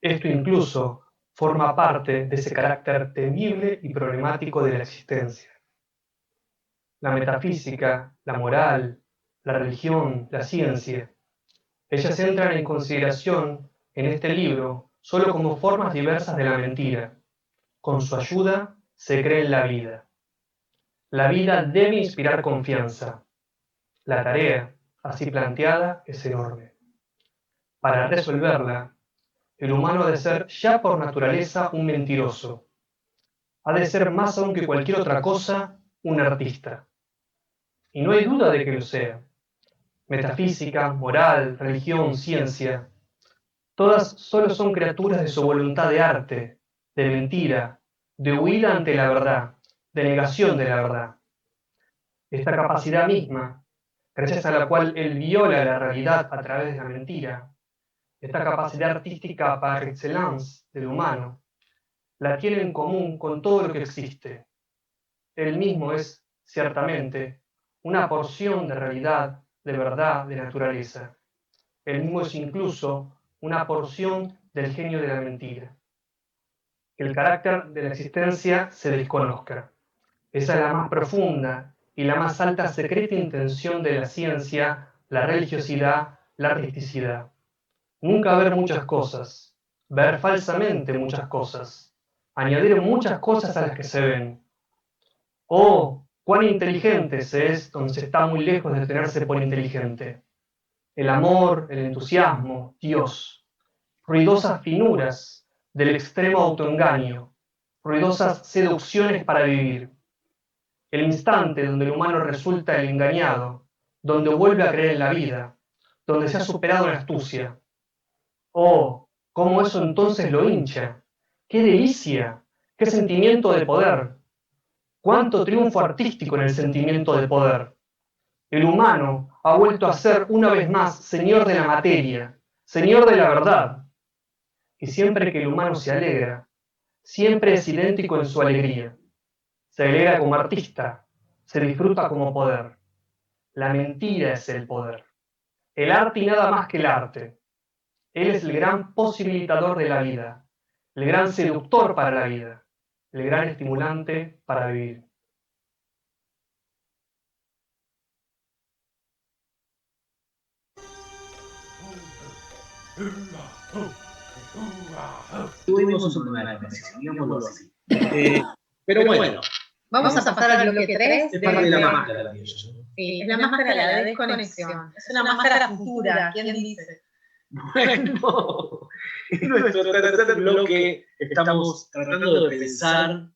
[SPEAKER 14] esto incluso forma parte de ese carácter temible y problemático de la existencia. La metafísica, la moral, la religión, la ciencia, ellas entran en consideración en este libro solo como formas diversas de la mentira. Con su ayuda se cree en la vida. La vida debe inspirar confianza. La tarea, así planteada, es enorme. Para resolverla, el humano ha de ser ya por naturaleza un mentiroso. Ha de ser más aún que cualquier otra cosa, un artista. Y no hay duda de que lo sea. Metafísica, moral, religión, ciencia, todas solo son criaturas de su voluntad de arte, de mentira, de huida ante la verdad, de negación de la verdad. Esta capacidad misma, gracias a la cual él viola la realidad a través de la mentira, esta capacidad artística par excellence del humano, la tiene en común con todo lo que existe. Él mismo es, ciertamente, una porción de realidad, de verdad, de naturaleza. Él mismo es incluso una porción del genio de la mentira. Que el carácter de la existencia se desconozca. Esa es la más profunda y la más alta secreta intención de la ciencia, la religiosidad, la artisticidad. Nunca ver muchas cosas, ver falsamente muchas cosas, añadir muchas cosas a las que se ven. Oh, cuán inteligente se es donde se está muy lejos de tenerse por inteligente. El amor, el entusiasmo, Dios, ruidosas finuras del extremo autoengaño, ruidosas seducciones para vivir. El instante donde el humano resulta el engañado, donde vuelve a creer en la vida, donde se ha superado la astucia. Oh, cómo eso entonces lo hincha. ¡Qué delicia! ¡Qué sentimiento de poder! ¡Cuánto triunfo artístico en el sentimiento de poder! El humano ha vuelto a ser una vez más señor de la materia, señor de la verdad. Y siempre que el humano se alegra, siempre es idéntico en su alegría. Se alegra como artista, se disfruta como poder. La mentira es el poder. El arte y nada más que el arte. Él es el gran posibilitador de la vida, el gran seductor para la vida, el gran estimulante para vivir.
[SPEAKER 1] Tuvimos un problema de conexión, digámoslo así. Pero bueno,
[SPEAKER 2] Vamos a pasar al bloque 3.
[SPEAKER 1] es parte de la máscara, digo yo.
[SPEAKER 2] Sí, es la máscara de la desconexión. Es una máscara futura, ¿quién dice?
[SPEAKER 1] Bueno, en nuestro tercer bloque estamos tratando de pensar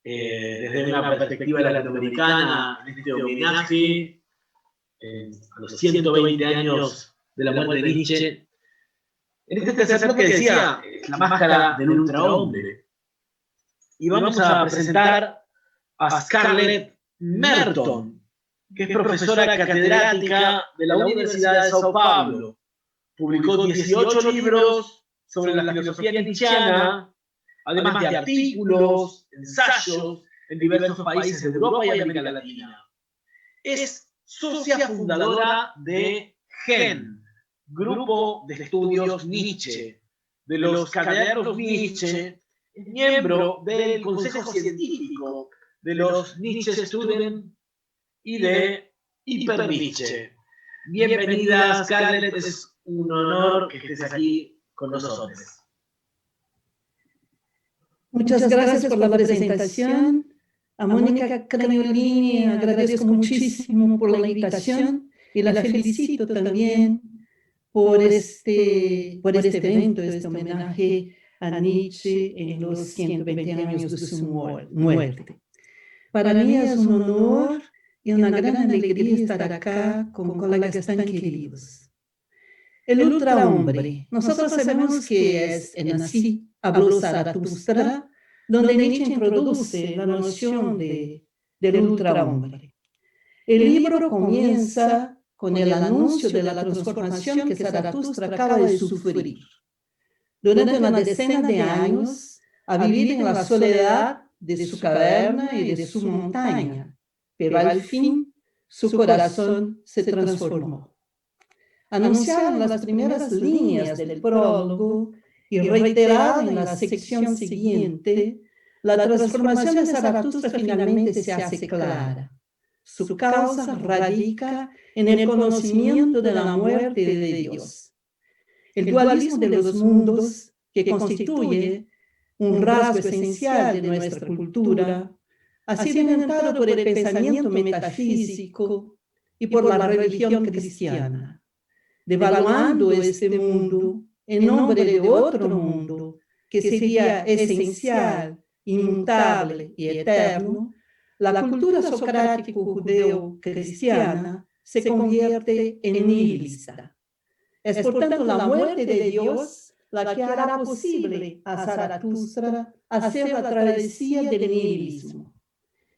[SPEAKER 1] desde una perspectiva latinoamericana en este homenaje a los 120 años de la muerte de Nietzsche, en este tercer bloque decía La máscara del ultrahombre. Y vamos a presentar a Scarlett Merton, que es profesora catedrática de la Universidad de Sao Paulo. Publicó 18 libros sobre la filosofía nietzscheana, además de artículos, ensayos en diversos países de Europa y América Latina. Es socia fundadora de GEN, Grupo de Estudios Nietzsche, de los Cadernos Nietzsche, es miembro del Consejo Científico de los Nietzsche Student y de Hiper Nietzsche. Bienvenida, Scarlett, es un honor que estés aquí con nosotros.
[SPEAKER 15] Muchas gracias por la presentación. A Mónica Craniolini agradezco muchísimo por la invitación y la felicito también por este evento, este homenaje a Nietzsche en los 120 años de su muerte. Para mí es un honor y una gran alegría estar acá con colegas tan queridos. El ultrahombre. Nosotros sabemos que es en Así habló Zaratustra, donde Nietzsche introduce la noción del ultrahombre. El libro comienza con el anuncio de la transformación que Zaratustra acaba de sufrir. Durante una decena de años, ha vivido en la soledad de su caverna y de su montaña, pero al fin su corazón se transformó. Anunciado en las primeras líneas del prólogo y reiterado en la sección siguiente, la transformación de Zaratustra finalmente se hace clara. Su causa radica en el conocimiento de la muerte de Dios. El dualismo de los mundos, que constituye un rasgo esencial de nuestra cultura, ha sido inventado por el pensamiento metafísico y por la religión cristiana, devaluando este mundo en nombre de otro mundo que sería esencial, inmutable y eterno. La cultura socrático-judeo-cristiana se convierte en nihilista. Es por tanto la muerte de Dios la que hará posible a Zaratustra hacer la travesía del nihilismo.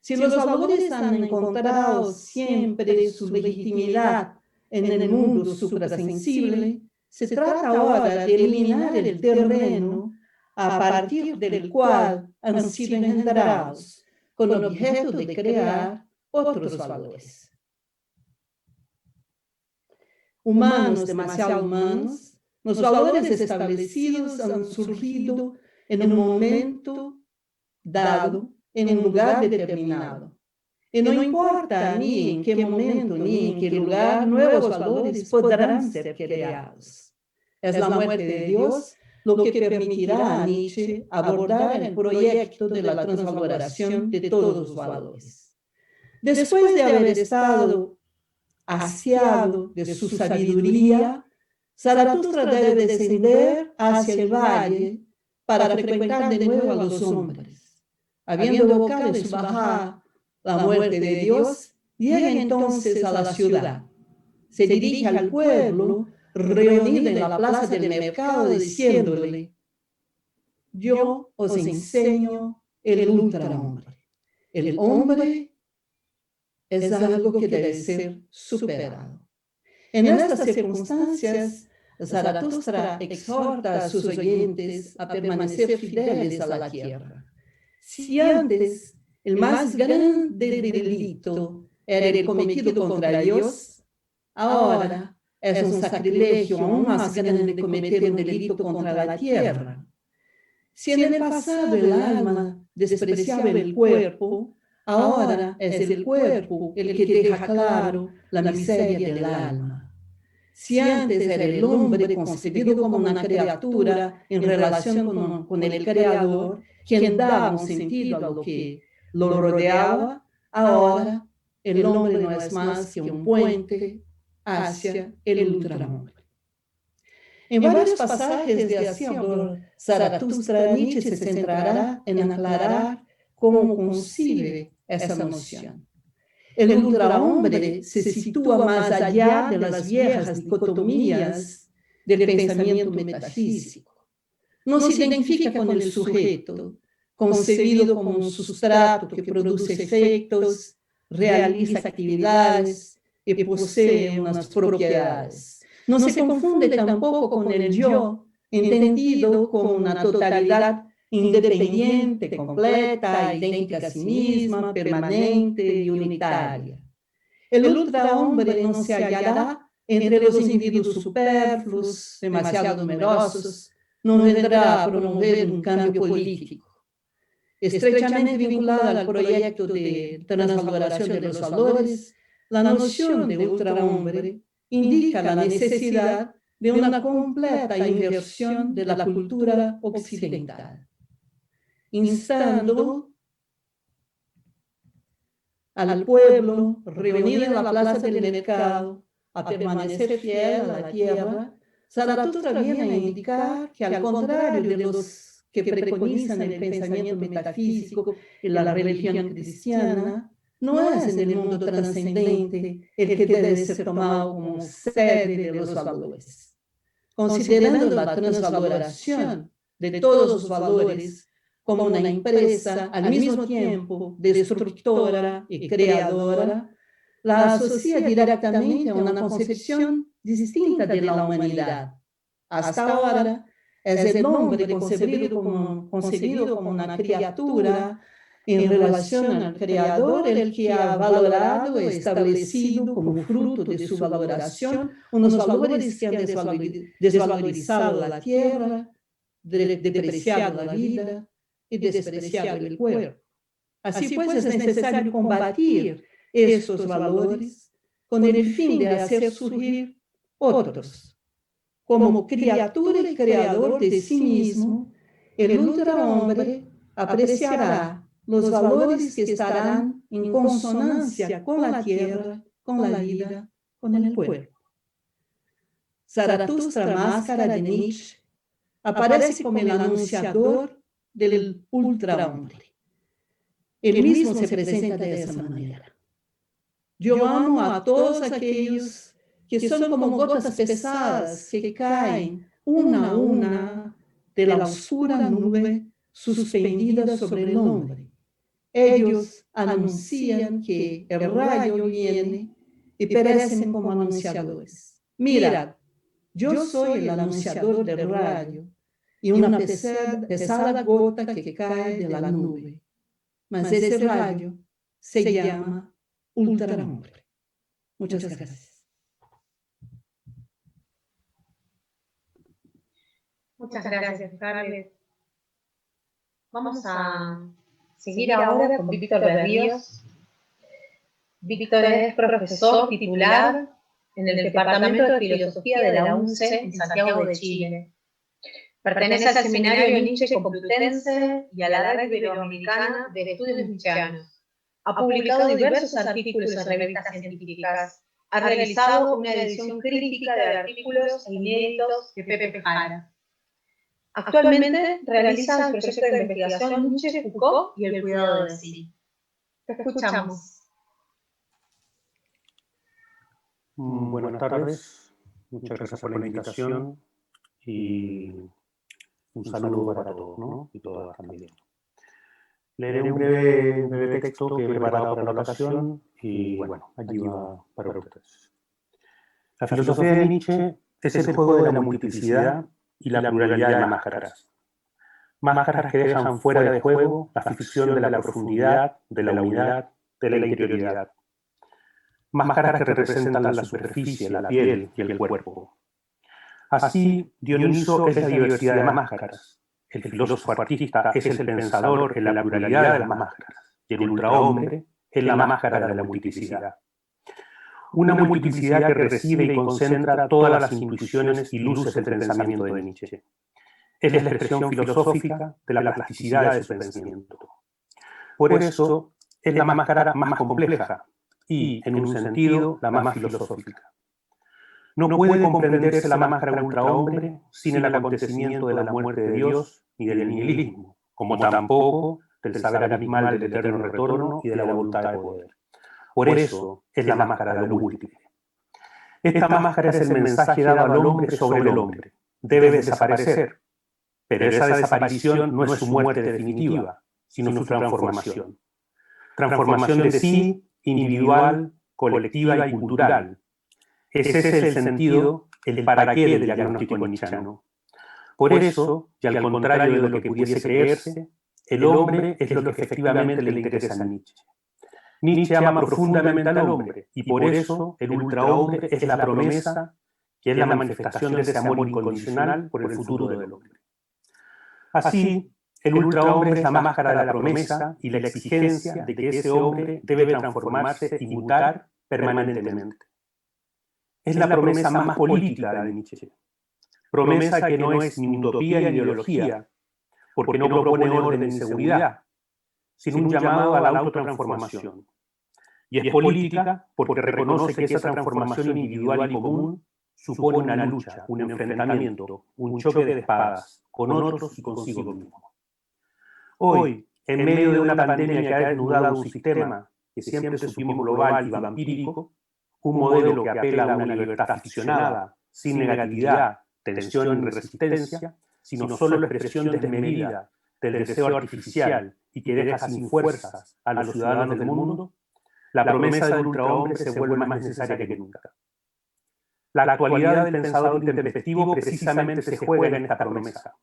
[SPEAKER 15] Si los valores han encontrado siempre su legitimidad en el mundo suprasensible, se trata ahora de eliminar el terreno a partir del cual han sido engendrados, con el objeto de crear otros valores. Humanos, demasiado humanos, los valores establecidos han surgido en un momento dado, en un lugar determinado. Y no importa ni en qué momento ni en qué lugar, nuevos valores podrán ser creados. Es la muerte de Dios lo que permitirá a Nietzsche abordar el proyecto de la transvaloración de todos los valores. Después de haber estado hastiado de su sabiduría, Zaratustra debe descender hacia el valle para frecuentar de nuevo a los hombres. Habiendo evocado en su bajada la muerte de Dios, llega entonces a la ciudad. Se dirige al pueblo reunido en la plaza del mercado diciéndole: yo os enseño el ultrahombre. El hombre es algo que debe ser superado. En estas circunstancias, Zaratustra exhorta a sus oyentes a permanecer fieles a la tierra. Si antes el más grande delito era el cometido contra Dios, ahora es un sacrilegio aún más grande cometer un delito contra la tierra. Si en el pasado el alma despreciaba el cuerpo, ahora es el cuerpo el que deja claro la miseria del alma. Si antes era el hombre concebido como una criatura en relación con el Creador, quien daba un sentido a lo que lo rodeaba, ahora el hombre no es más que un puente hacia el ultrahombre. En varios pasajes de Así habló Zaratustra, Nietzsche se centrará en aclarar cómo concibe esa noción. El ultrahombre se sitúa más allá de las viejas dicotomías del pensamiento metafísico. No se identifica con el sujeto, concebido como un sustrato que produce efectos, realiza actividades y posee unas propiedades. No se confunde tampoco con el yo, entendido como una totalidad independiente, completa, idéntica a sí misma, permanente y unitaria. El ultrahombre no se hallará entre los individuos superfluos, demasiado numerosos, no vendrá a promover un cambio político. Estrechamente vinculada al proyecto de transvaloración de los valores, la noción de ultrahombre indica la necesidad de una completa inversión de la cultura occidental, instando al pueblo reunido en la plaza del mercado a permanecer fiel a la tierra. Zaratustra viene a indicar que, al contrario de los que preconizan el pensamiento metafísico y la religión cristiana, no es en el mundo trascendente el que debe ser tomado como sede de los valores. Considerando la transvaloración de todos los valores como una empresa al mismo tiempo destructora y creadora, la asocia directamente a una concepción distinta de la humanidad. Hasta ahora es el hombre concebido como una criatura en relación al creador el que ha valorado y establecido como fruto de su valoración unos valores que han desvalorizado la tierra, depreciado la vida y despreciado el cuerpo. Así pues, es necesario combatir estos valores con el fin de hacer surgir otros. Como criatura y creador de sí mismo, el ultrahombre apreciará los valores que estarán en consonancia con la tierra, con la vida, con el cuerpo. Zaratustra, máscara de Nietzsche, aparece como el anunciador del ultrahombre. Él mismo se presenta de esa manera. Yo amo a todos aquellos que son como gotas pesadas que caen una a una de la oscura nube suspendida sobre el hombre. Ellos anuncian que el rayo viene y perecen como anunciadores. Mirad, yo soy el anunciador del rayo y una pesada gota que cae de la nube. Mas ese rayo se llama ultrahombre. Muchas gracias.
[SPEAKER 2] Muchas gracias, Carles. Vamos a seguir ahora con Víctor Berríos. Víctor es profesor titular en el Departamento de Filosofía de la UNCE en Santiago de Chile. Pertenece al Seminario Nietzsche Complutense y a la Red Iberoamericana de Estudios Nietzscheanos. Ha publicado diversos artículos en revistas científicas. Ha realizado una edición crítica de artículos inéditos de Pepe Jara. Actualmente realiza el proyecto de investigación Nietzsche-Foucault y el cuidado de sí. Te escuchamos.
[SPEAKER 16] Buenas tardes, muchas gracias por la invitación y un saludo para todos, ¿no? Y todas también. Leeré un breve texto que he preparado para la ocasión y, bueno, allí va para ustedes. La filosofía de Nietzsche es el juego de la multiplicidad y la pluralidad de máscaras. Máscaras que dejan fuera de juego la ficción de la profundidad, de la unidad, de la interioridad. Máscaras que representan la superficie, la piel y el cuerpo. Así, Dioniso es la diversidad de máscaras. El filósofo artista es el pensador en la pluralidad de las máscaras. Y el ultrahombre es la máscara de la multiplicidad. Una multiplicidad que recibe y concentra todas las intuiciones y luces del pensamiento de Nietzsche. Es la expresión filosófica de la plasticidad de su pensamiento. Por eso, es la máscara más compleja y, en un sentido, la más filosófica. No puede comprenderse la máscara ultrahombre sin el acontecimiento de la muerte de Dios ni del nihilismo, como tampoco del saber abismal del eterno retorno y de la voluntad de poder. Por eso es la máscara de lo múltiple. Esta máscara es el mensaje dado al hombre sobre el hombre. Debe desaparecer, pero esa desaparición no es su muerte definitiva, sino su transformación. Transformación de sí, individual, colectiva y cultural. Ese es el sentido, el para qué del diagnóstico nietzscheano. Por eso, y al contrario de lo que pudiese creerse, el hombre es lo que efectivamente le interesa a Nietzsche. Nietzsche ama profundamente al hombre, y por eso el ultrahombre es la promesa, que es la manifestación de ese amor incondicional por el futuro del hombre. Así, el ultrahombre es la máscara de la promesa y la exigencia de que ese hombre debe transformarse y mutar permanentemente. Es la promesa más política de Nietzsche. Promesa que no es ni utopía ni ideología, porque no propone orden ni seguridad, sino un llamado a la autotransformación. Y es política porque reconoce que esa transformación individual y común supone una lucha, un enfrentamiento, un choque de espadas con otros y consigo mismo. Hoy, en medio de una pandemia que ha desnudado un sistema que siempre supimos global y vampírico, un modelo que apela a una libertad ficcionada, sin negatividad, tensión y resistencia, sino solo la expresión desmedida del deseo artificial y que deja sin fuerzas a los ciudadanos del mundo, la promesa del ultrahombre se vuelve más necesaria que nunca. La actualidad del pensador intempestivo precisamente se juega en esta promesa.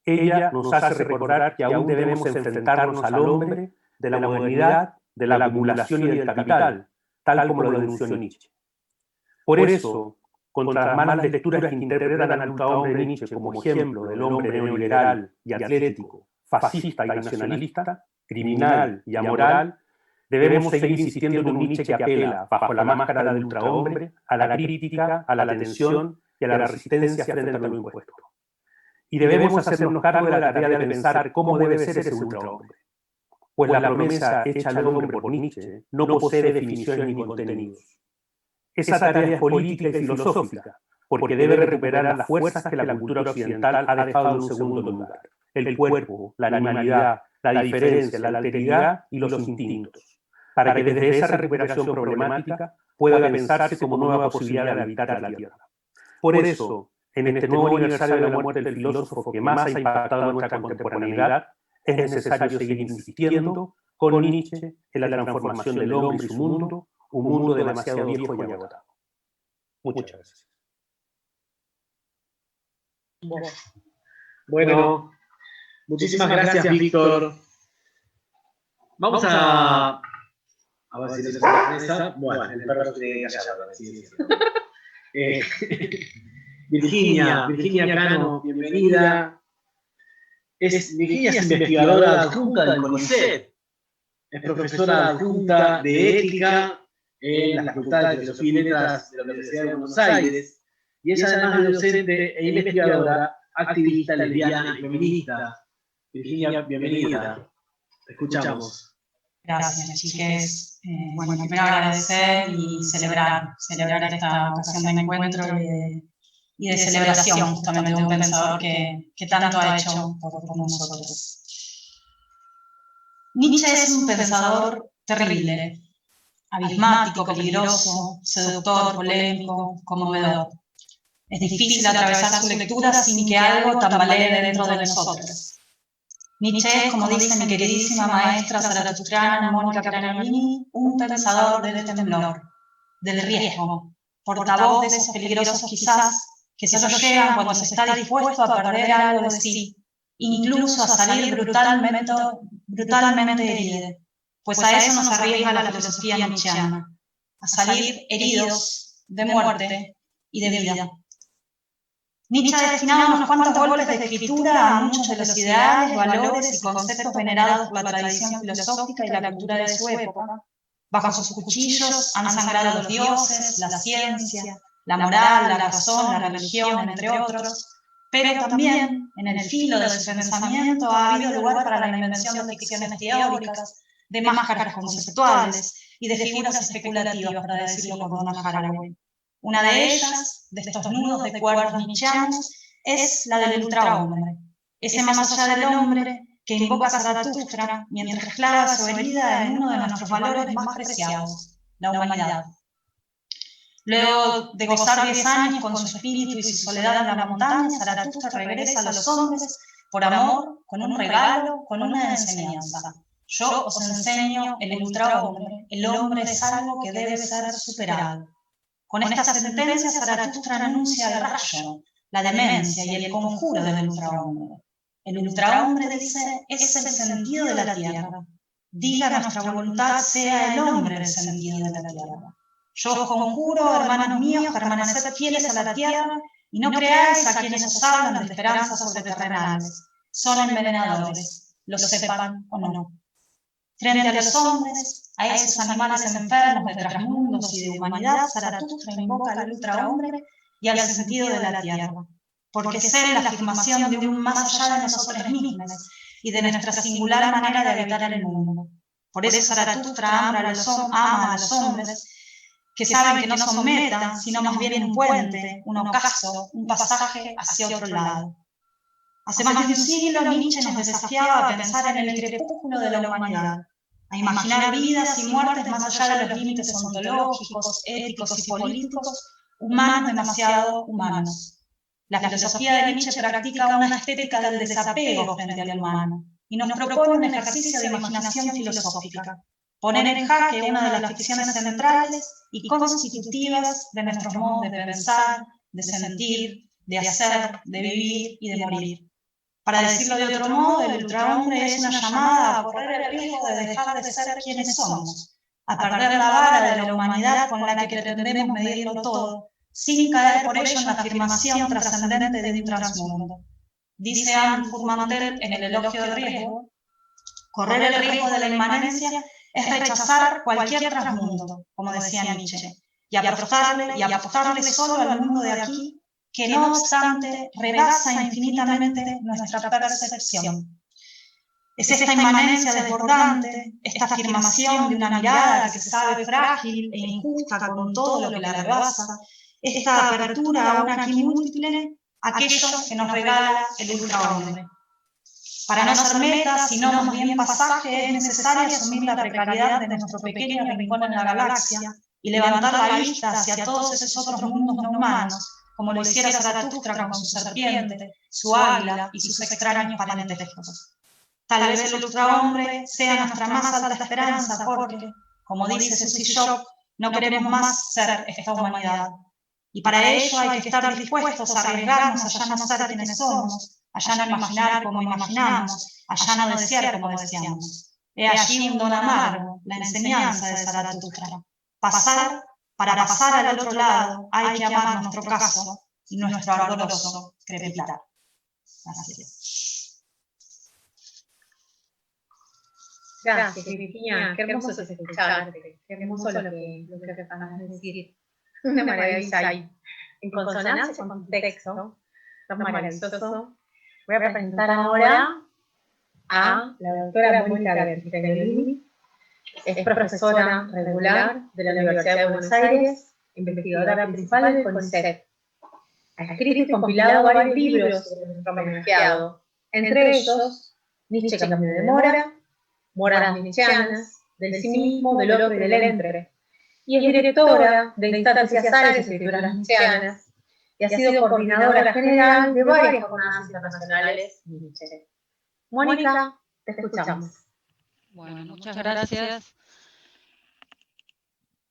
[SPEAKER 16] Ella nos hace recordar que aún debemos enfrentarnos al hombre de la modernidad, de la acumulación y del capital, tal como lo denunció Nietzsche. Por eso, contra las malas lecturas que interpretan al ultrahombre de Nietzsche como ejemplo del hombre neoliberal y atlético, fascista y nacionalista, criminal y amoral, debemos seguir insistiendo en un Nietzsche que apela, bajo la máscara del ultrahombre, a la crítica, a la tensión y a la resistencia frente a lo impuesto. Y debemos hacernos cargo de la tarea de pensar cómo debe ser ese ultrahombre. Pues la promesa hecha al hombre por Nietzsche no posee definiciones ni contenidos. Esa tarea es política y filosófica, porque debe recuperar las fuerzas que la cultura occidental ha dejado en un segundo lugar. El cuerpo, la animalidad, la diferencia, la alteridad y los instintos, para que desde esa recuperación problemática pueda pensarse como nueva posibilidad de habitar la Tierra. Por eso, en este nuevo aniversario de la muerte del filósofo que más ha impactado en nuestra contemporaneidad, es necesario seguir insistiendo con Nietzsche en la transformación del hombre y su mundo, un mundo demasiado viejo y agotado. Muchas gracias.
[SPEAKER 1] Bueno, muchísimas gracias, Víctor. Vamos a ver si les sorpresa. Bueno, el perro tiene que callar, sí. Virginia Cano, bienvenida. Virginia es investigadora adjunta del CONICET, es profesora adjunta de ética en la Facultad de Filosofía y Letras de la Universidad de Buenos Aires, y es además de docente e investigadora, activista lesbiana y feminista. Virginia, bienvenida. Te escuchamos.
[SPEAKER 17] Gracias, chiques. Bueno, primero agradecer y celebrar esta ocasión de encuentro y de celebración justamente de un pensador que tanto ha hecho por nosotros. Nietzsche es un pensador terrible, abismático, peligroso, seductor, polémico, conmovedor. Es difícil atravesar su lectura sin que algo tambalee dentro de nosotros. Nietzsche es, como dice mi queridísima maestra zaratusтрana Mónica Cranolini, un pensador del temblor, del riesgo, portavoz de esos peligrosos quizás que solo llegan cuando se está dispuesto a perder algo de sí, incluso a salir brutalmente herido, pues a eso nos arriesga la filosofía nietzscheana, a salir heridos de muerte y de vida. Nietzsche ha destinado unos cuantos golpes de escritura a muchos de los ideales, valores y conceptos venerados por la tradición filosófica y la cultura de su época. Bajo sus cuchillos han sangrado los dioses, la ciencia, la moral, la razón, la religión, entre otros, pero también, en el filo de su pensamiento, ha habido lugar para la invención de ficciones teóricas, de máscaras conceptuales y de figuras especulativas, para decirlo con Donna Haraway. Una de ellas, de estos nudos de cuerdas nietzscheanos, es la del ultrahombre, ese más allá del hombre que invoca Zaratustra mientras clava su herida en uno de nuestros valores más preciados, la humanidad. Luego de gozar 10 años con su espíritu y su soledad en la montaña, Zaratustra regresa a los hombres por amor, con un regalo, con una enseñanza. Yo os enseño el ultrahombre, el hombre es algo que debe ser superado. Con esta sentencia Zaratustra anuncia el rayo, la demencia y el conjuro del ultrahombre. El ultrahombre, dice, es el sentido de la tierra. Diga nuestra voluntad sea el hombre el sentido de la tierra. Yo os conjuro, hermanos míos, permaneced fieles a la tierra y no creáis a quienes os hablan de esperanzas sobreterrenales. Son envenenadores, lo sepan o no. Frente a los hombres, a esos animales enfermos de trasmundos y de humanidad, Zaratustra invoca al ultrahombre y al sentido de la tierra. Porque ser la afirmación de un más allá de nosotros mismos y de nuestra singular manera de habitar el mundo. Por eso Zaratustra ama a los hombres que saben que no son meta, sino más bien un puente, un ocaso, un pasaje hacia otro lado. Hace más de un siglo Nietzsche nos desafiaba a pensar en el crepúsculo de la humanidad, a imaginar vidas y muertes más allá de los límites ontológicos, éticos y políticos, humanos demasiado humanos. La filosofía de Nietzsche practica una estética del desapego frente al humano y nos propone un ejercicio de imaginación filosófica, poner en jaque una de las ficciones centrales y constitutivas de nuestros modos de pensar, de sentir, de hacer, de vivir y de morir. Para decirlo de otro modo, el ultrahombre es una llamada a correr el riesgo de dejar de ser quienes somos, a perder la vara de la humanidad con la que pretendemos medirlo todo, sin caer por ello en la afirmación trascendente de un transmundo. Dice Anne Furmantel en el elogio del riesgo, correr el riesgo de la inmanencia es rechazar cualquier transmundo, como decía Nietzsche, y apostarle solo al mundo de aquí, que no obstante rebasa infinitamente nuestra percepción. Es esta inmanencia desbordante, esta afirmación de una mirada que se sabe frágil e injusta con todo lo que la rebasa, esta apertura a una aquí múltiple, aquello que nos regala el ultrahombre. Para no ser meta, sino más bien pasaje, es necesario asumir la precariedad de nuestro pequeño rincón en la galaxia y levantar la vista hacia todos esos otros mundos no humanos, como lo hiciera Zaratustra con su serpiente, su águila y sus extraños parentescos. Tal vez el ultrahombre sea nuestra más alta esperanza porque, como dice Susie Shock, no queremos más ser esta humanidad. Y para ello hay que estar dispuestos a arriesgarnos a ya no ser quienes somos, a ya no imaginar como imaginamos, a ya no desear como deseamos. He allí un don amargo, la enseñanza de Zaratustra. Para pasar al otro lado hay que amar nuestro caso y nuestro ardoroso crepitar. Gracias.
[SPEAKER 2] Gracias, Virginia. Qué hermoso es escucharte. Qué hermoso lo que acabas de decir. Una maravilla y en consonancia con tu texto, tan maravilloso. Voy a presentar ahora a la doctora Mónica Bertolini. Es profesora regular de la Universidad de Buenos Aires, investigadora principal del CONICET. Ha escrito y compilado varios libros sobre nuestro homenajeado, entre ellos Nietzsche Camino de Mora, Moras Nietzscheanas, del sí mismo, del otro y del entre. Y es directora de Instancias Aires, Escrituras Nietzscheanas, y ha sido coordinadora general de varias jornadas internacionales Nietzsche. Mónica, te escuchamos.
[SPEAKER 3] Bueno, muchas gracias.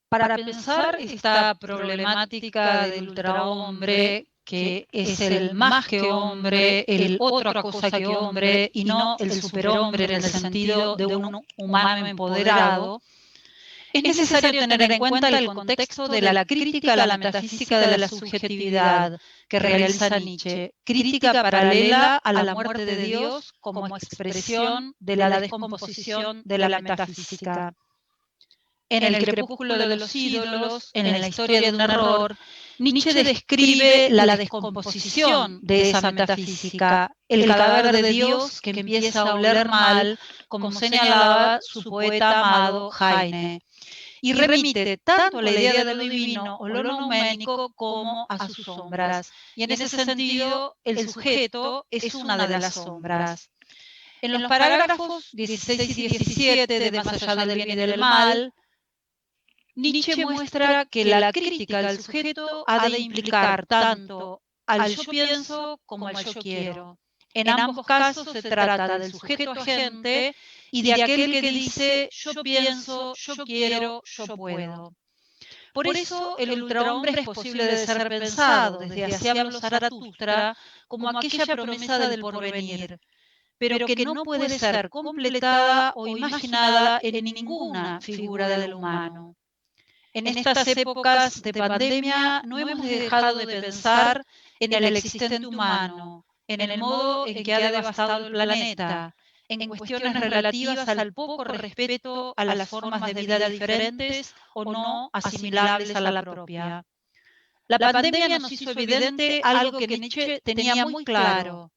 [SPEAKER 3] Para pensar esta problemática del ultrahombre, que es el más que hombre, el otra cosa que hombre, y no el superhombre en el sentido de un humano empoderado, es necesario tener en cuenta el contexto de la crítica a la metafísica de la subjetividad que realiza Nietzsche, crítica paralela a la muerte de Dios como expresión de la descomposición de la metafísica. En el crepúsculo de los ídolos, en la historia de un error, Nietzsche describe la descomposición de esa metafísica, el cadáver de Dios que empieza a oler mal, como señalaba su poeta amado Heine, y remite tanto a la idea de lo divino o lo numénico como a sus sombras. Y en ese sentido, el sujeto es una de las sombras. En los parágrafos 16 y 17 de Más allá del bien y del mal, Nietzsche muestra que la crítica al sujeto ha de implicar tanto al yo pienso como al yo quiero. En ambos casos se trata del sujeto agente y de aquel que dice yo pienso, yo quiero, yo puedo. Por eso el ultrahombre es posible de ser pensado desde Así habló Zaratustra como aquella promesa del porvenir, pero que no puede ser completada o imaginada en ninguna figura del humano. En estas épocas de pandemia no hemos dejado de pensar en el existente humano, en el modo en que ha devastado el planeta, en cuestiones relativas al poco respeto a las formas de vida diferentes o no asimilables a la propia. La pandemia nos hizo evidente algo que Nietzsche tenía muy claro,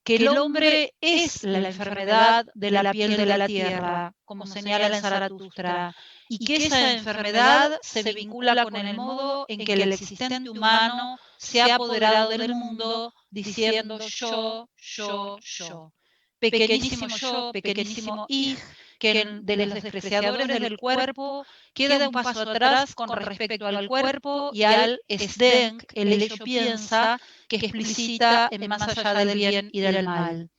[SPEAKER 3] que el hombre es la enfermedad de la piel de la tierra, como señala en Zaratustra, y que esa enfermedad se vincula con el modo en que el existente humano se ha apoderado del mundo diciendo yo, yo, yo. Pequeñísimo yo, pequeñísimo ich, que de los despreciadores del cuerpo queda un paso atrás con respecto al cuerpo y al Esdenk, el ello piensa, que explicita en Más allá del bien y del mal.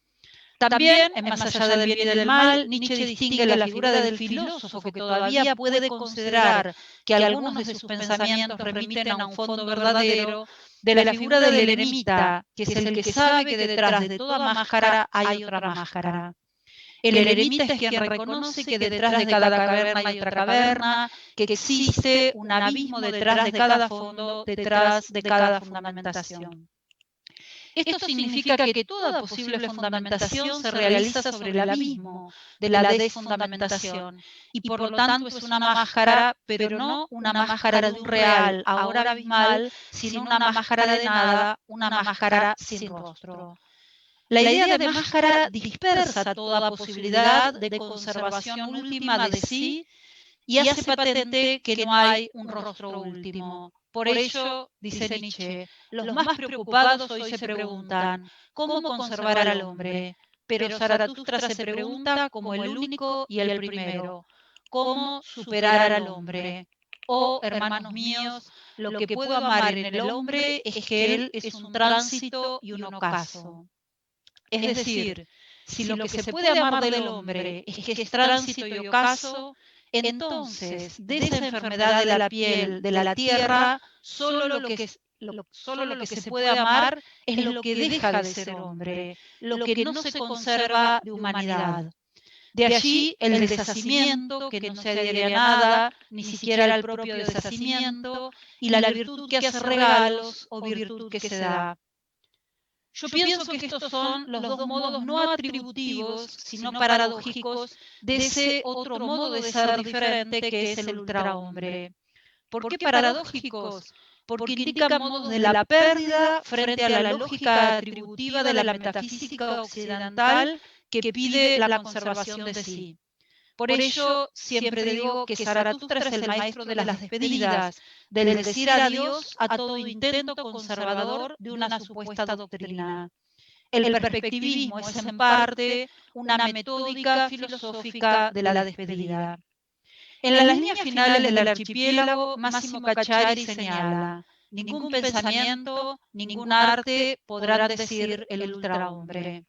[SPEAKER 3] También, en Más allá del bien y del mal, Nietzsche distingue la figura del filósofo que todavía puede considerar que algunos de sus pensamientos remiten a un fondo verdadero, de la figura del eremita, que es el que sabe que detrás de toda máscara hay otra máscara. El eremita es quien reconoce que detrás de cada caverna hay otra caverna, que existe un abismo detrás de cada fondo, detrás de cada fundamentación. Esto significa que toda posible fundamentación se realiza sobre el abismo de la desfundamentación y por lo tanto es una máscara, pero no una máscara de un real, ahora abismal, sino una máscara de nada, una máscara sin rostro. La idea de máscara dispersa toda posibilidad de conservación última de sí y hace patente que no hay un rostro último. Por ello, dice Nietzsche, los más preocupados hoy se preguntan, ¿cómo conservar al hombre? Pero Zaratustra se pregunta como el único y el primero, ¿cómo superar al hombre? Oh, hermanos míos, lo que puedo amar en el hombre es que él es un tránsito y un ocaso. Es decir, si lo que se puede amar del hombre es que es tránsito y ocaso, entonces de esa enfermedad de la piel, de la tierra, solo lo que se puede amar es lo que deja de ser hombre, lo que no se conserva de humanidad. De allí el deshacimiento, que no se adhiere a nada, ni siquiera al propio deshacimiento, y la virtud que hace regalos o virtud que se da. Yo pienso que estos son los dos modos no atributivos, sino paradójicos, de ese otro modo de ser diferente que es el ultrahombre. ¿Por qué paradójicos? Porque indican modos de la pérdida frente a la lógica atributiva de la metafísica occidental que pide la conservación de sí. Por ello, siempre digo que Zaratustra es el maestro de las despedidas, del decir adiós a todo intento conservador de una supuesta doctrina. El perspectivismo es en parte una metódica filosófica de la despedida. En las líneas finales del archipiélago, Massimo Cacciari señala: ningún pensamiento, ningún arte podrá decir el ultrahombre.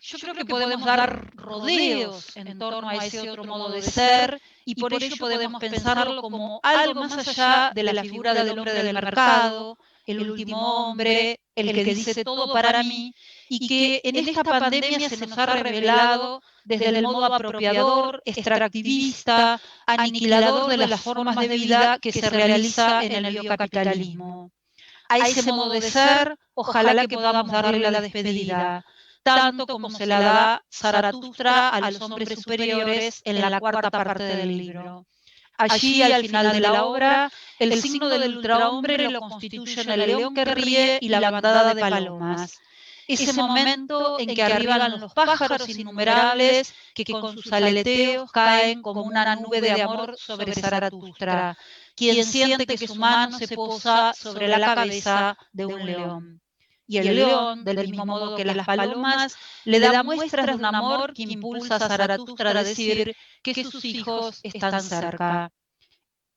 [SPEAKER 3] Yo creo que podemos dar rodeos en torno a ese otro modo de ser y por ello podemos pensarlo como algo más allá de la figura del hombre del mercado, el último hombre, el que dice todo para mí, y que en esta pandemia se nos ha revelado desde el modo apropiador, extractivista, aniquilador de las formas de vida que se realiza en el biocapitalismo. A ese modo de ser, ojalá que podamos darle la despedida, tanto como se la da Zaratustra a los hombres superiores en la cuarta parte del libro. Allí, al final de la obra, el signo del ultrahombre lo constituyen el león que ríe y la bandada de palomas. Ese momento en que arriban los pájaros innumerables que con sus aleteos caen como una nube de amor sobre Zaratustra, quien siente que su mano se posa sobre la cabeza de un león. Y el león, del mismo modo que las palomas, le da muestras de un amor que impulsa a Zaratustra a decir que sus hijos están cerca.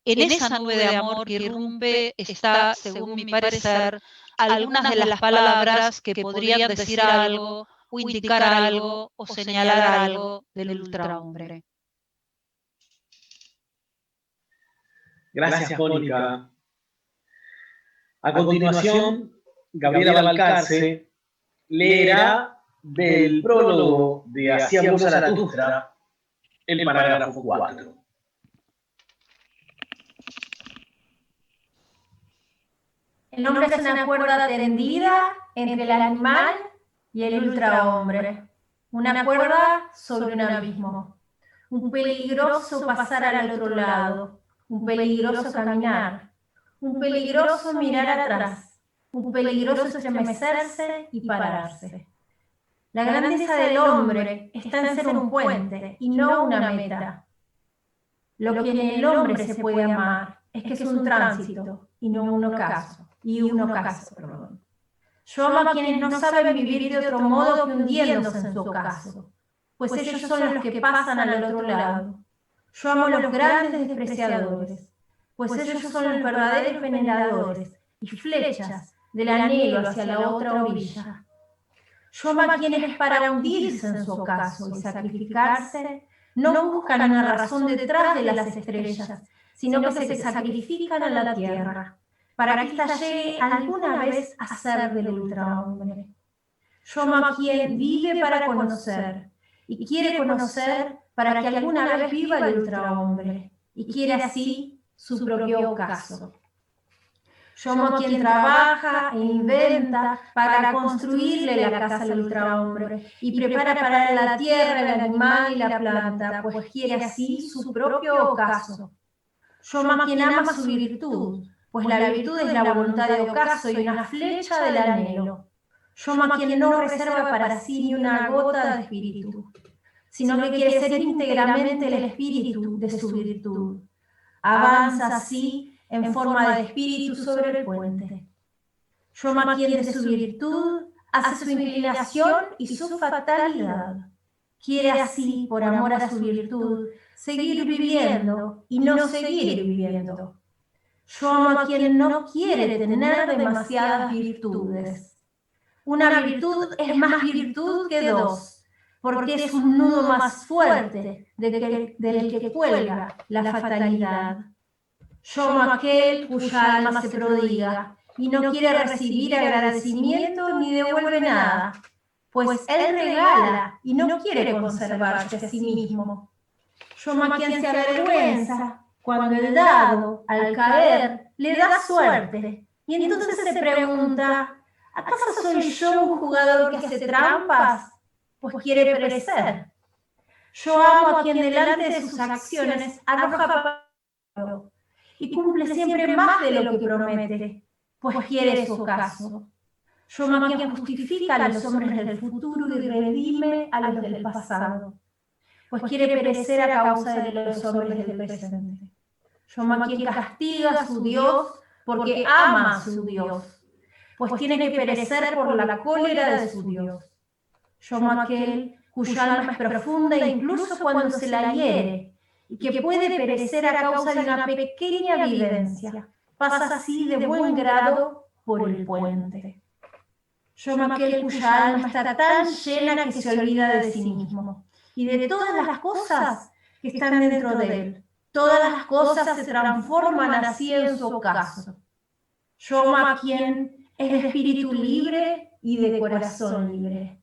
[SPEAKER 3] En esa nube de amor que irrumpe está, según mi parecer, algunas de las palabras que podrían decir algo, o indicar algo, o señalar algo del ultrahombre.
[SPEAKER 1] Gracias, Mónica. A continuación, Gabriela Balcarce leerá del prólogo de Así habló Zaratustra el parágrafo 4.
[SPEAKER 18] El hombre es una cuerda tendida entre el animal y el ultrahombre. Una cuerda sobre un abismo. Un peligroso pasar al otro lado. Un peligroso caminar. Un peligroso mirar atrás. Un peligroso estremecerse y pararse. La grandeza del hombre está en ser un puente y no una meta. Lo que en el hombre se puede amar es que es un tránsito y no un ocaso. Yo amo a quienes no saben vivir de otro modo que hundiéndose en su ocaso, pues ellos son los que pasan al otro lado. Yo amo a los grandes despreciadores, pues ellos son los verdaderos veneradores y flechas del anhelo hacia la otra orilla. Yo amo a quienes para hundirse en su ocaso y sacrificarse no buscan una razón detrás de las estrellas, sino que se sacrifican a la tierra, para que ésta llegue alguna vez a ser del ultrahombre. Yo amo a quien vive para conocer, y quiere conocer para que alguna vez viva el ultrahombre, y quiere así su propio ocaso. Yo amo a quien trabaja e inventa para construirle la casa al ultrahombre, y prepara para la tierra, el animal y la planta, pues quiere así su propio ocaso. Yo amo a quien ama su virtud, pues la virtud es la voluntad de ocaso y una flecha del anhelo. Yo amo a quien no reserva para sí ni una gota de espíritu, sino que quiere ser íntegramente el espíritu de su virtud. Avanza así en forma de espíritu sobre el puente. Yo amo a quien de su virtud hace su inclinación y su fatalidad. Quiere así, por amor a su virtud, seguir viviendo y no seguir viviendo. Yo amo a quien no quiere tener demasiadas virtudes. Una virtud es más virtud que dos, porque es un nudo más fuerte del que cuelga la fatalidad. Yo amo a aquel cuya alma se prodiga y no quiere recibir agradecimiento ni devuelve nada, pues él regala y no quiere conservarse a sí mismo. Yo amo a quien se avergüenza cuando el dado, al caer, le da suerte, y entonces se pregunta, ¿acaso soy yo un jugador que hace trampas? Pues quiere perecer. Yo amo a quien delante de sus acciones arroja palo, y cumple siempre más de lo que promete, pues quiere su ocaso. Yo amo a quien justifica a los hombres del futuro y redime a los del pasado, pues quiere perecer a causa de los hombres del presente. Yo amo a quien castiga a su Dios porque ama a su Dios, pues tiene que perecer por la cólera de su Dios. Yo amo a aquel cuya alma es profunda incluso cuando se la hiere, y que puede perecer a causa de una pequeña vivencia. Pasa así de buen grado por el puente. Yo amo a aquel cuya alma está tan llena que se olvida de sí mismo, y de todas las cosas que están dentro de él. Todas las cosas se transforman así en su ocaso. Yo amo a quien es de espíritu libre y de corazón libre.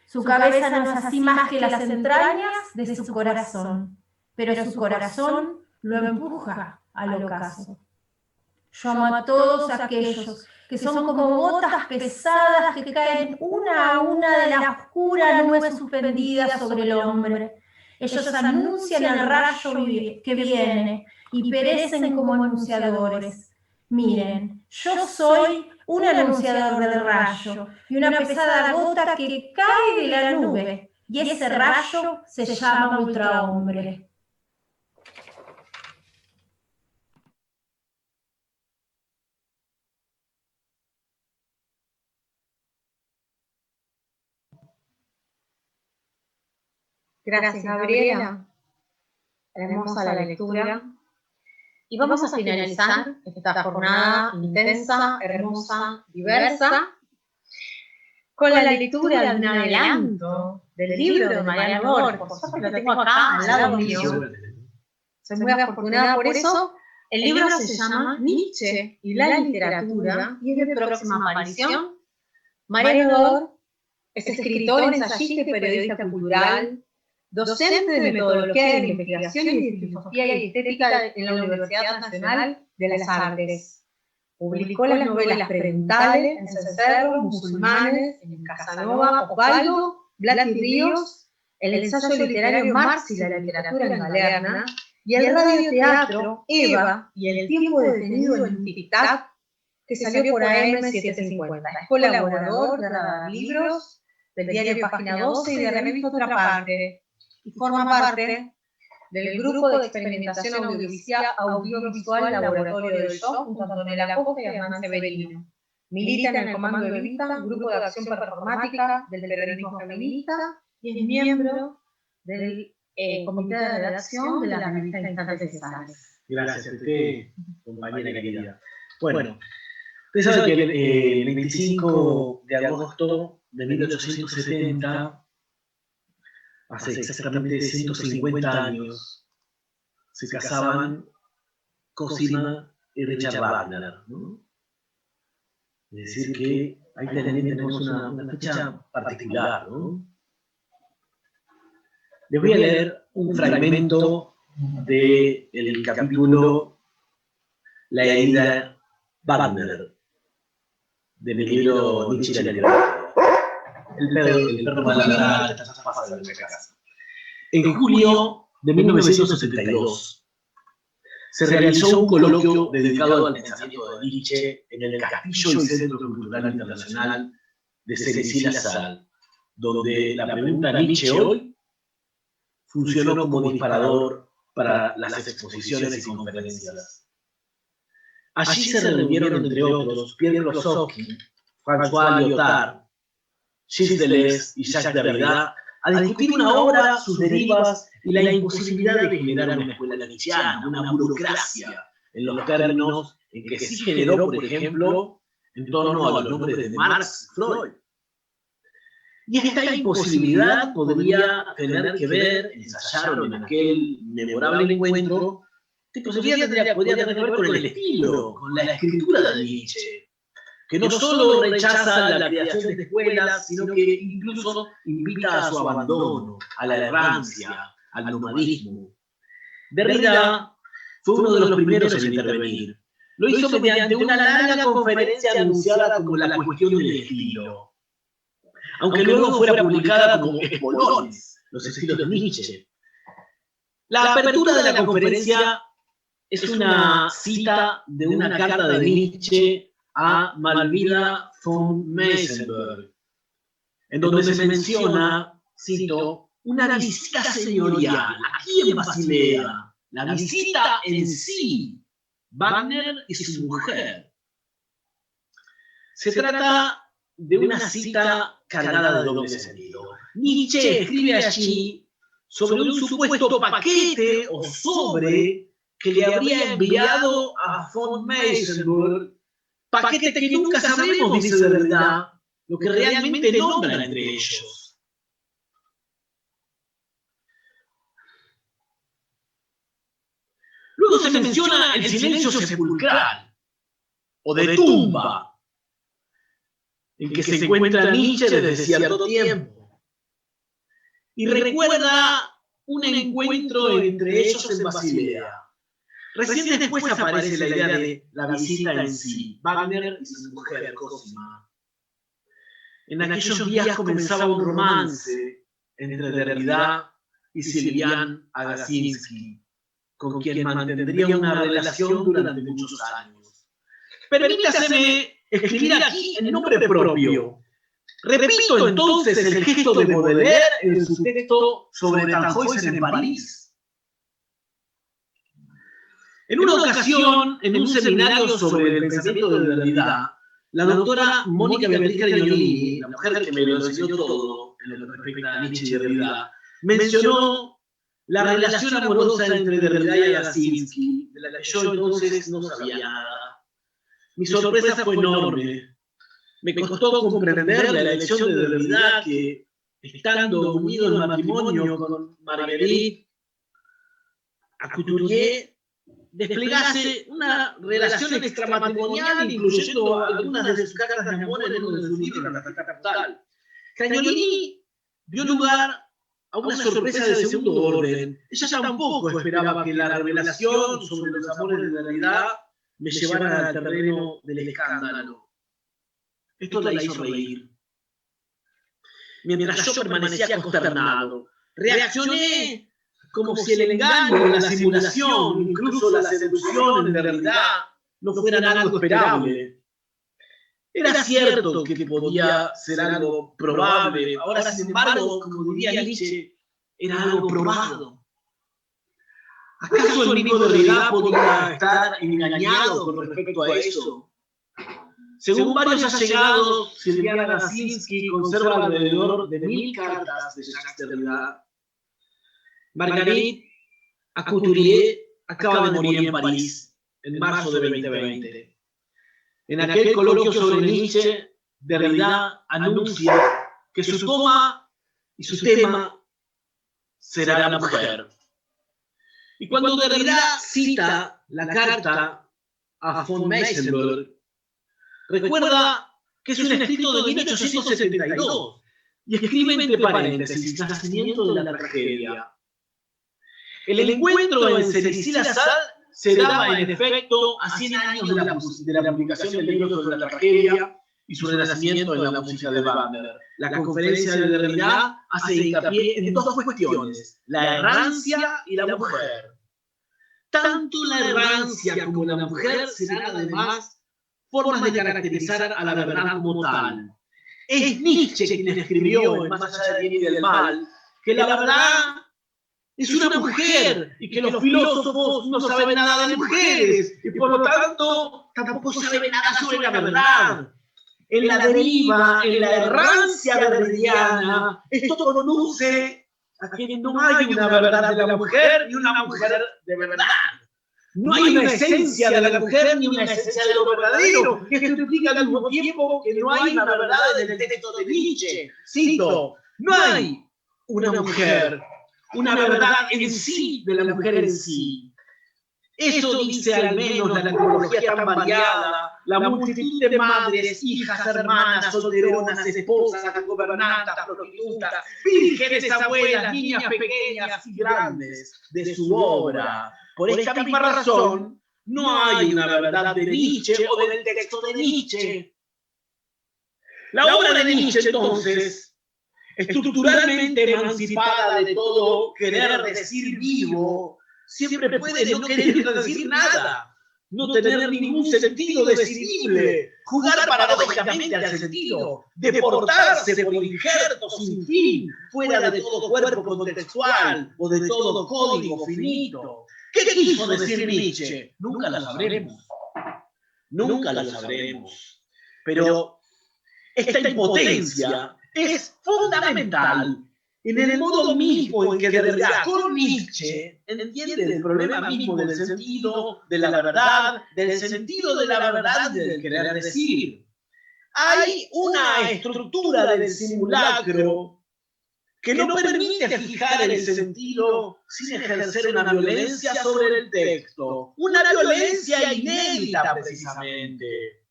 [SPEAKER 18] Su cabeza no es así más que las entrañas de su corazón, pero su corazón lo empuja al ocaso. Yo amo a todos aquellos que son como gotas pesadas que caen una a una de la oscura nube suspendida sobre el hombre. Ellos anuncian el rayo que viene y perecen como anunciadores. Miren, yo soy un anunciador del rayo y una pesada gota que cae de la nube, y ese rayo se llama ultrahombre.
[SPEAKER 2] Gracias, Gabriela. Hermosa la lectura. Y vamos a finalizar esta jornada intensa, hermosa, diversa, con la lectura de un adelanto del libro de Mariana Gor. Por supuesto lo tengo acá al lado mío. Soy muy afortunada por eso. El libro se llama Nietzsche y la literatura y es de próxima aparición. Mariana Gor es escritor, ensayista y periodista cultural, docente de metodología de investigación y de filosofía y estética en la Universidad Nacional de las Artes. Publicó las novelas Preguntale, En Cencerro, Musulmanes, en Casanova, Osvaldo, Blas y Ríos, el ensayo literario Marx y la literatura en Galerna, y el radioteatro Eva y el tiempo detenido en Tic-Tac, que salió por AM750. Es colaborador de Radar Libros, del diario Página 12 y de Revista Otra Parte, y forma parte del grupo de experimentación audiovisual Laboratorio del Yo, junto a Antonella Costa y Hernán Severino. Milita en el Comando Evita, Grupo de Acción Performática del Periodismo Feminista, y es miembro del Comité de Redacción de la revista Instantes Necesarios.
[SPEAKER 1] Gracias, Tete, compañera querida. Bueno, ustedes saben que el 25 de agosto de 1870, hace exactamente 150 años, se casaban Cosima y Richard Wagner, ¿no? Es decir, que ahí tenemos una fecha particular, ¿no? Les voy a leer un fragmento del capítulo La herida Wagner, de mi libro Nietzsche y la literatura. El perro malandra está pasando en la casa. En julio de 1972 se realizó un coloquio dedicado al pensamiento de Nietzsche en el Castillo y Centro Cultural Internacional de Cerisy-la-Salle, donde la pregunta Nietzsche hoy funcionó como disparador para las exposiciones y conferencias. Allí se reunieron, entre otros, Pierre Grosowski, François Lyotard, Gilles Deleuze y Jacques Derrida a discutir una obra, sus derivas y la imposibilidad de generar una escuela nietzscheana, una burocracia, en los términos en que sí generó, por ejemplo, en torno a los nombres de Marx y Freud. Y esta imposibilidad podría tener que ver, ensayaron en aquel memorable encuentro, podría tener que ver con el estilo, con la escritura de Nietzsche, que no solo rechaza la creación de escuelas, sino que incluso invita a su abandono, a la errancia, al nomadismo. Derrida fue uno de los primeros en intervenir. Lo hizo mediante una larga conferencia anunciada como la cuestión del estilo, aunque luego fuera publicada como Espolones, los estilos de Nietzsche. La apertura de la conferencia es una cita de una carta de Nietzsche a Malvina von Meysenberg, en donde se menciona, cito, una visita señorial aquí en Basilea, la visita en sí, Wagner y su mujer. Se trata de una cita cargada de doble sentido. Nietzsche escribe allí sobre un supuesto paquete o sobre que le habría enviado a von Meysenberg, paquete que nunca sabremos, dice Derrida, lo que realmente nombra entre ellos. Luego se menciona el silencio sepulcral, o de tumba, en que se encuentra Nietzsche desde cierto tiempo. Y recuerda un encuentro entre ellos en Basilea. Recién después aparece la idea de la visita en sí, Wagner y su mujer, Cosima. En aquellos días comenzaba un romance entre Derrida y Sylviane Agassinsky, con quien mantendría una relación durante muchos años. Permítaseme escribir aquí en nombre propio. Repito entonces el gesto de Baudelaire en su texto sobre Tannhäuser en París. En una ocasión, en un seminario sobre el pensamiento de Derrida, la doctora Mónica Beatriz Carignolini, la mujer que me lo enseñó todo en lo que respecta a Nietzsche y Derrida, mencionó la relación amorosa entre Derrida y Agassinsky, de la que yo entonces no sabía nada. Mi sorpresa fue enorme. Me costó comprender la elección de Derrida que, estando unido en matrimonio con Marguerite Couturier, desplegase una relación extramatrimonial, incluyendo algunas de sus cartas de amor en uno de sus libros, La Fatal Capital. Cagnolini dio lugar a una sorpresa de segundo orden. Ella tampoco esperaba que la revelación sobre los amores de Derrida me llevara al terreno del escándalo. Esto la hizo reír. Mientras yo permanecía consternado, reaccioné como si el engaño, la simulación, incluso la seducción en Derrida no fueran algo esperable. Era cierto que podía ser algo probable, ahora sin embargo, como diría Nietzsche, era algo probado. ¿Acaso el mismo Derrida podía estar engañado con respecto a eso? Según varios allegados, Sylviane Agassinsky conserva alrededor de 1000 cartas de Jacques Derrida. Marguerite Couturier acaba de morir en París en marzo de 2020. En aquel coloquio sobre Nietzsche, Derrida anuncia que su toma y su tema será la mujer. Y cuando Derrida cita la carta a von Meysenberg, recuerda que es un escrito de 1872 y escribe entre paréntesis, nacimiento de la tragedia. El encuentro en Cerisy-la-Salle se daba en efecto a 100 años de la publicación del libro sobre la tragedia y su renacimiento en la música de Wagner. La conferencia de Derrida hace hincapié en dos cuestiones, la errancia y la mujer. Tanto la errancia como la mujer serán además formas de caracterizar a la verdad como tal. Es Nietzsche quien escribió en Más allá del bien y del mal que la verdad es una mujer y que los filósofos no saben nada de mujeres y por lo tanto tampoco saben nada sobre la verdad. En la deriva, en la errancia derridiana, esto conduce a que no hay una verdad de la mujer ni una mujer de verdad. No hay una esencia de la mujer ni una esencia de lo verdadero. Esto implica al mismo tiempo que no hay una verdad en el texto de Nietzsche. Cito, no hay una mujer, una verdad en sí de la mujer en sí. Eso dice al menos la antropología tan variada, la multitud de madres, hijas, hermanas, solteronas, esposas, gobernantas, prostitutas, vírgenes, abuelas, niñas pequeñas y grandes de su obra. Por esta misma razón, no hay una verdad de Nietzsche o del texto de Nietzsche. La obra de Nietzsche, entonces, estructuralmente emancipada de todo querer decir vivo, siempre puede no querer decir nada, no tener ningún sentido decidible, jugar paradójicamente al sentido, deportarse por injertos sin fin, fuera de todo cuerpo contextual o de todo código finito. ¿Qué quiso decir Nietzsche? Nunca lo sabremos. Nunca lo sabremos. Pero esta impotencia es fundamental en el modo mismo en que Derrida con Nietzsche entiende el problema mismo del sentido, de la verdad, del sentido de la verdad y del querer decir. Hay una estructura del simulacro que no permite fijar el sentido sin ejercer una violencia sobre el texto. Una violencia inédita, precisamente.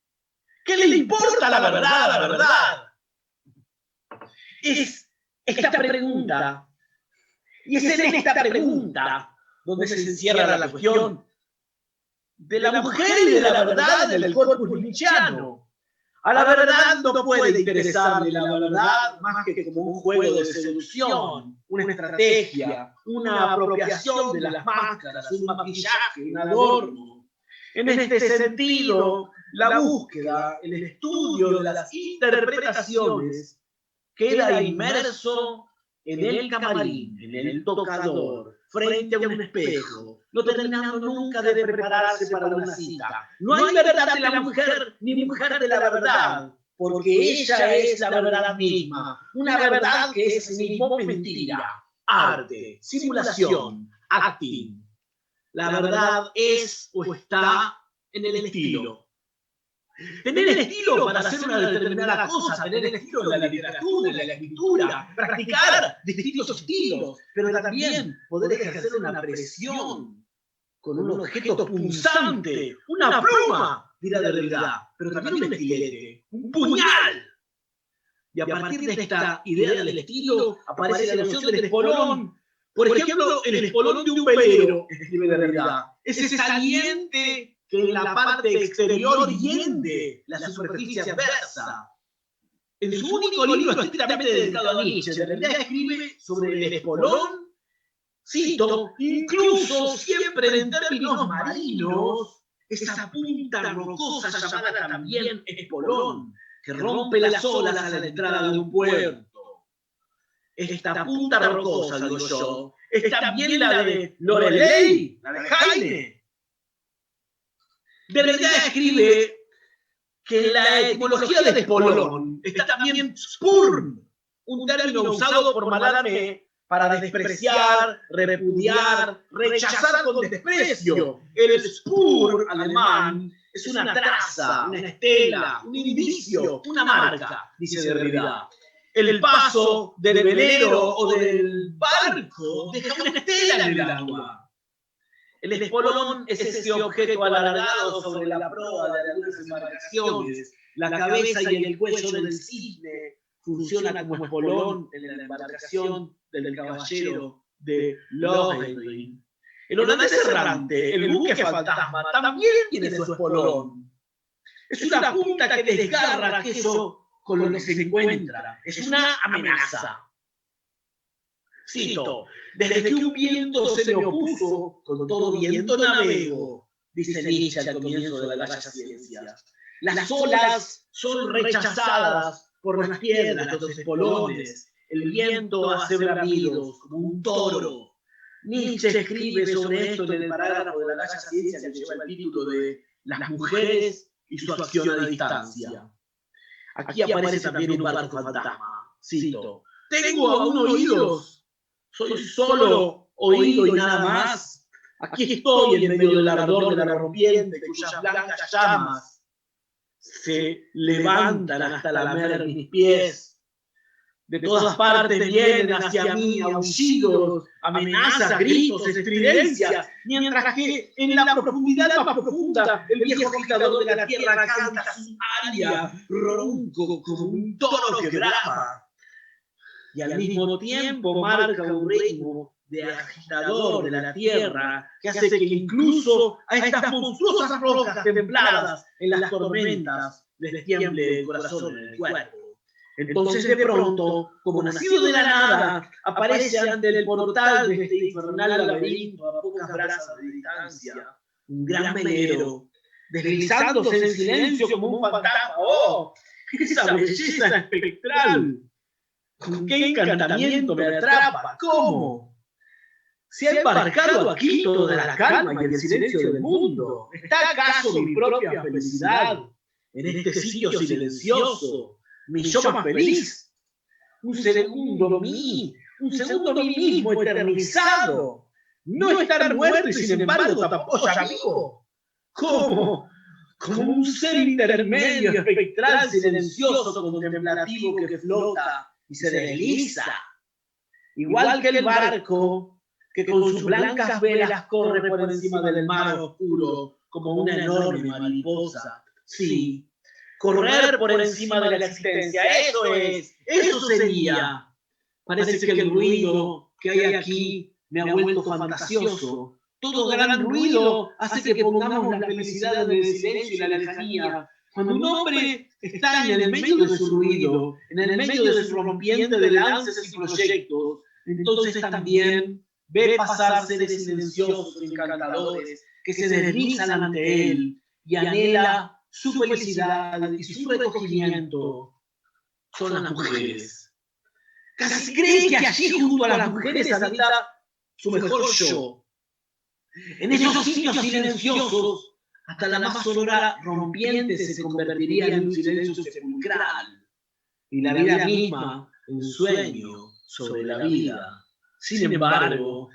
[SPEAKER 1] ¿Qué le importa la verdad, la verdad? Es esta pregunta, y es en esta pregunta donde se encierra la cuestión de la mujer y de la verdad del corpus nietzscheano. A la verdad no puede interesarle la verdad más que como un juego de seducción, una estrategia, una apropiación de las máscaras, un maquillaje, un adorno. En este sentido, la búsqueda, el estudio de las interpretaciones queda inmerso en el camarín, en el tocador, frente a un espejo, no terminando nunca de prepararse para una cita. No hay verdad de la mujer ni mujer de la verdad, porque ella es la verdad misma, una verdad que es mismo mentira. arte, simulación, acting. La verdad es o está en el estilo. Tener estilo para hacer una determinada cosa, tener estilo en la literatura, en la escritura, practicar distintos estilos, pero también poder ejercer una presión con un objeto punzante, una pluma, dirá de realidad, pero también un estilete, un puñal. Y a partir de esta idea del estilo aparece la noción del espolón. Por ejemplo, el espolón de un velero, escribe de realidad. Ese saliente que en la parte exterior hiende la superficie adversa. En su único libro estrictamente dedicado a Nietzsche, de realidad escribe sobre el espolón, cito, incluso siempre en términos marinos, esa punta rocosa llamada también espolón, que rompe las olas a la entrada de un puerto. Esta punta rocosa, digo yo, es también la de Loreley, la de Heine. De realidad escribe que en la etimología de espolón está también spurn, un término usado por Mallarmé para despreciar, repudiar, rechazar con desprecio. El spur alemán es una traza, una estela, un indicio, una marca, dice de realidad. El paso del velero o del barco deja una estela en el agua. El espolón es ese objeto alargado sobre la proa de algunas embarcaciones. La cabeza y el cuello del cisne funcionan como espolón en la embarcación del caballero de Lohengrin. El holandés errante, el buque fantasma, también tiene su espolón. Es una punta que desgarra aquello con lo que se encuentra. Es una amenaza. Cito, desde que un viento se me opuso, con todo viento navego, dice Nietzsche al comienzo de la Bella Ciencia. Las olas son rechazadas por las piedras, los espolones. El viento hace bramidos como un toro. Nietzsche escribe sobre esto en el parágrafo de la Bella Ciencia que lleva el título de Las mujeres y su acción a distancia. Aquí aparece también un barco fantasma. Cito, tengo aún oídos. Soy solo oído y nada más. Aquí estoy en medio del ardor de la rompiente, cuyas blancas llamas se levantan hasta lamer mis pies. De todas partes vienen hacia mí aullidos, amenazas, gritos, estridencias, mientras que en la profundidad más profunda el viejo agitador de la tierra canta su aria, ronco como un toro que brama. Y al mismo tiempo marca un ritmo de agitador de la tierra que hace que incluso a estas monstruosas rocas templadas en las tormentas les tiemble el corazón en el cuerpo. Entonces de pronto, como nacido de la nada, aparece ante el portal de este infernal laberinto a pocas brazas de distancia, un gran velero, deslizándose en silencio como un fantasma. ¡Oh! ¡Esa belleza espectral! ¿Con qué encantamiento me atrapa? ¿Cómo? ¿Se ha embarcado aquí toda la calma y el silencio del mundo? ¿Está acaso mi propia felicidad en este sitio silencioso? Mi yo más feliz. Un segundo mí mismo eternizado. No estar muerto y sin embargo tampoco ya vivo. ¿Cómo? Como un ser intermedio, espectral, silencioso, contemplativo que flota y se desliza, igual que el barco que con sus blancas velas corre por encima del mar oscuro como una enorme mariposa. Sí, correr por encima de la existencia, eso sería. Parece que el ruido que hay aquí me ha vuelto fantasioso. Todo gran ruido hace que pongamos la felicidad en el silencio y la lejanía. Cuando un hombre está en el medio de su ruido, en el medio de su rompiente de lances y proyectos, entonces también ve pasar seres silenciosos, encantadores, que se deslizan ante él y anhela su felicidad y su recogimiento. Son las mujeres. Casi cree que allí junto a las mujeres habita su mejor yo. En esos sitios silenciosos, hasta la más sonora rompiente se convertiría en un silencio sepulcral, y la vida misma en sueño sobre la vida. Sin embargo,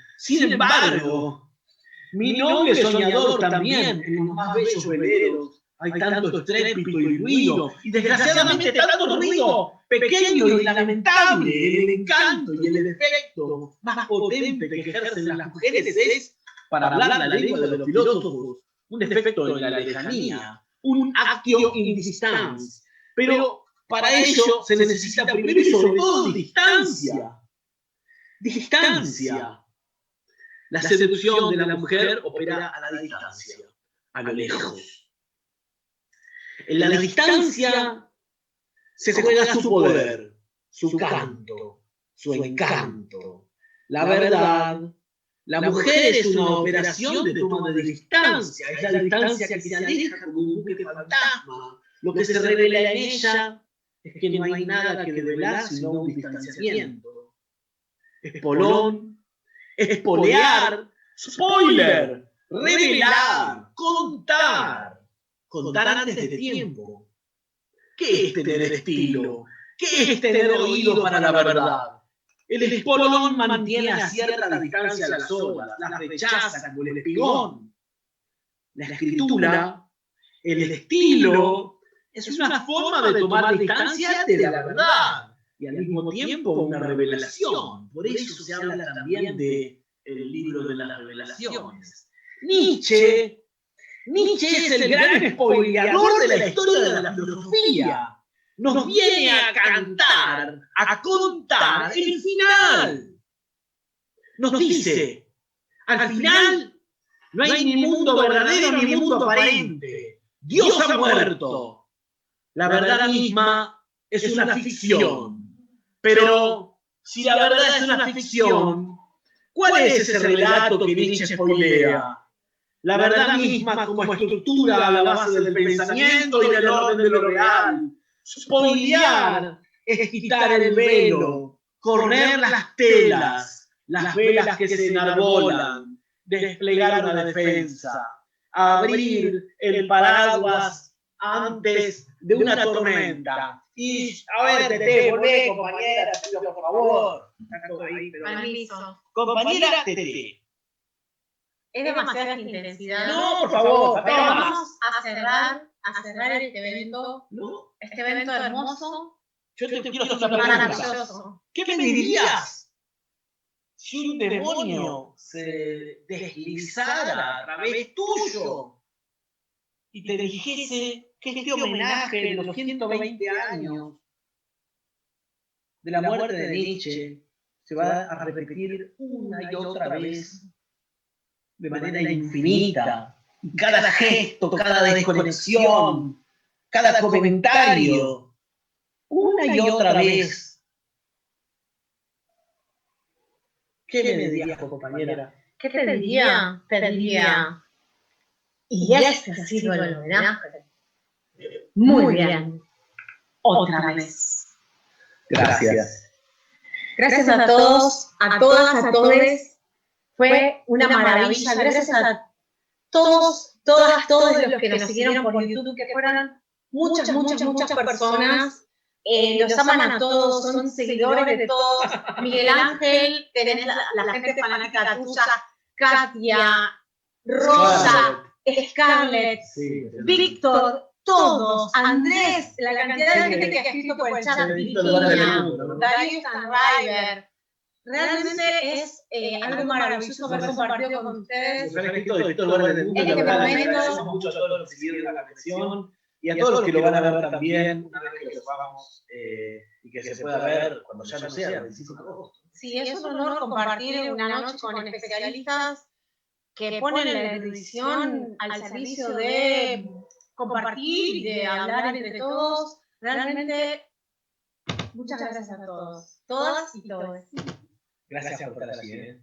[SPEAKER 1] mi noble soñador también, en los más bellos veleros, hay tanto estrépito y ruido, y desgraciadamente tanto ruido, pequeño y lamentable, el encanto y el efecto más potente que ejercen las mujeres es, para hablar la lengua de los filósofos, un efecto en la lejanía, un actio in distans. Pero para ello se necesita primero y sobre todo distancia. Distancia. La seducción de la mujer opera a la distancia, a lo lejos. En la distancia se juega su poder, su canto, su encanto. La verdad, la mujer es una operación de toma de distancia, es la distancia que se aleja como un buque fantasma. Lo que se revela en ella es que no hay nada que develar sino un distanciamiento. Espolón, espolear, spoiler, revelar, contar antes de tiempo. ¿Qué es tener estilo? ¿Qué es tener oído para la verdad? El espolón mantiene a cierta distancia las olas, las rechaza como el espigón. La escritura, el estilo, es una forma de tomar distancia de la verdad y al mismo tiempo una revelación. Por eso se habla también de el libro de las revelaciones. Nietzsche es el gran spoileador de la historia de la filosofía. Nos viene a cantar, a contar el final. Nos dice, al final no hay ni mundo verdadero ni mundo aparente. Dios ha muerto. La verdad misma es una ficción. Pero si la verdad es una ficción, ¿cuál es ese relato que Nietzsche spoilea? La verdad misma como estructura a la base del pensamiento y del orden de lo real. Spoilear es quitar el velo, correr las telas, las velas que se enarbolan, desplegar una defensa, abrir el paraguas antes de una tormenta. Y, a ver, Tete, volvé, compañera, pido por favor.
[SPEAKER 2] Permiso.
[SPEAKER 1] Compañera Tete.
[SPEAKER 2] Es demasiada intensidad.
[SPEAKER 1] No, por favor.
[SPEAKER 2] Pero vamos a cerrar este evento.
[SPEAKER 1] ¿No?
[SPEAKER 2] Este evento hermoso.
[SPEAKER 1] Yo te quiero hacer una pregunta.
[SPEAKER 2] Maravilloso.
[SPEAKER 1] ¿Qué me dirías si un demonio se deslizara a través tuyo y te dijese que este homenaje de los 120 años de la muerte de Nietzsche se va a repetir una y otra vez de manera infinita? Y cada gesto, cada desconexión, cada comentario, una y otra vez. ¿Qué me dirías, compañera?
[SPEAKER 2] ¿Qué te diría? Te diría. Y este ha sido el homenaje. Muy bien. Otra vez.
[SPEAKER 1] Gracias.
[SPEAKER 2] Gracias a todos, a todas, a todos. Fue una maravilla. Gracias a todos los que nos siguieron por YouTube, que fueron muchas personas. Los aman a todos, son seguidores de todos. Miguel Ángel, tenés la gente fanática tuya, Katia, Rosa, Scarlett, Víctor, todos, Andrés, la cantidad de gente que ha escrito por el chat, Virginia, Darío Stanriver. Realmente es algo maravilloso haber compartido con ustedes.
[SPEAKER 1] En este momento. Agradecemos mucho a todos los que siguieron la conexión y a todos los que lo van a ver también una vez que lo sepamos y que se pueda ver cuando ya no sea el 25 de agosto.
[SPEAKER 2] Sí, es un honor compartir una noche con especialistas que ponen la erudición al servicio de compartir y de hablar entre todos. Realmente, muchas gracias a todos, todas y todos.
[SPEAKER 1] Gracias por estar así,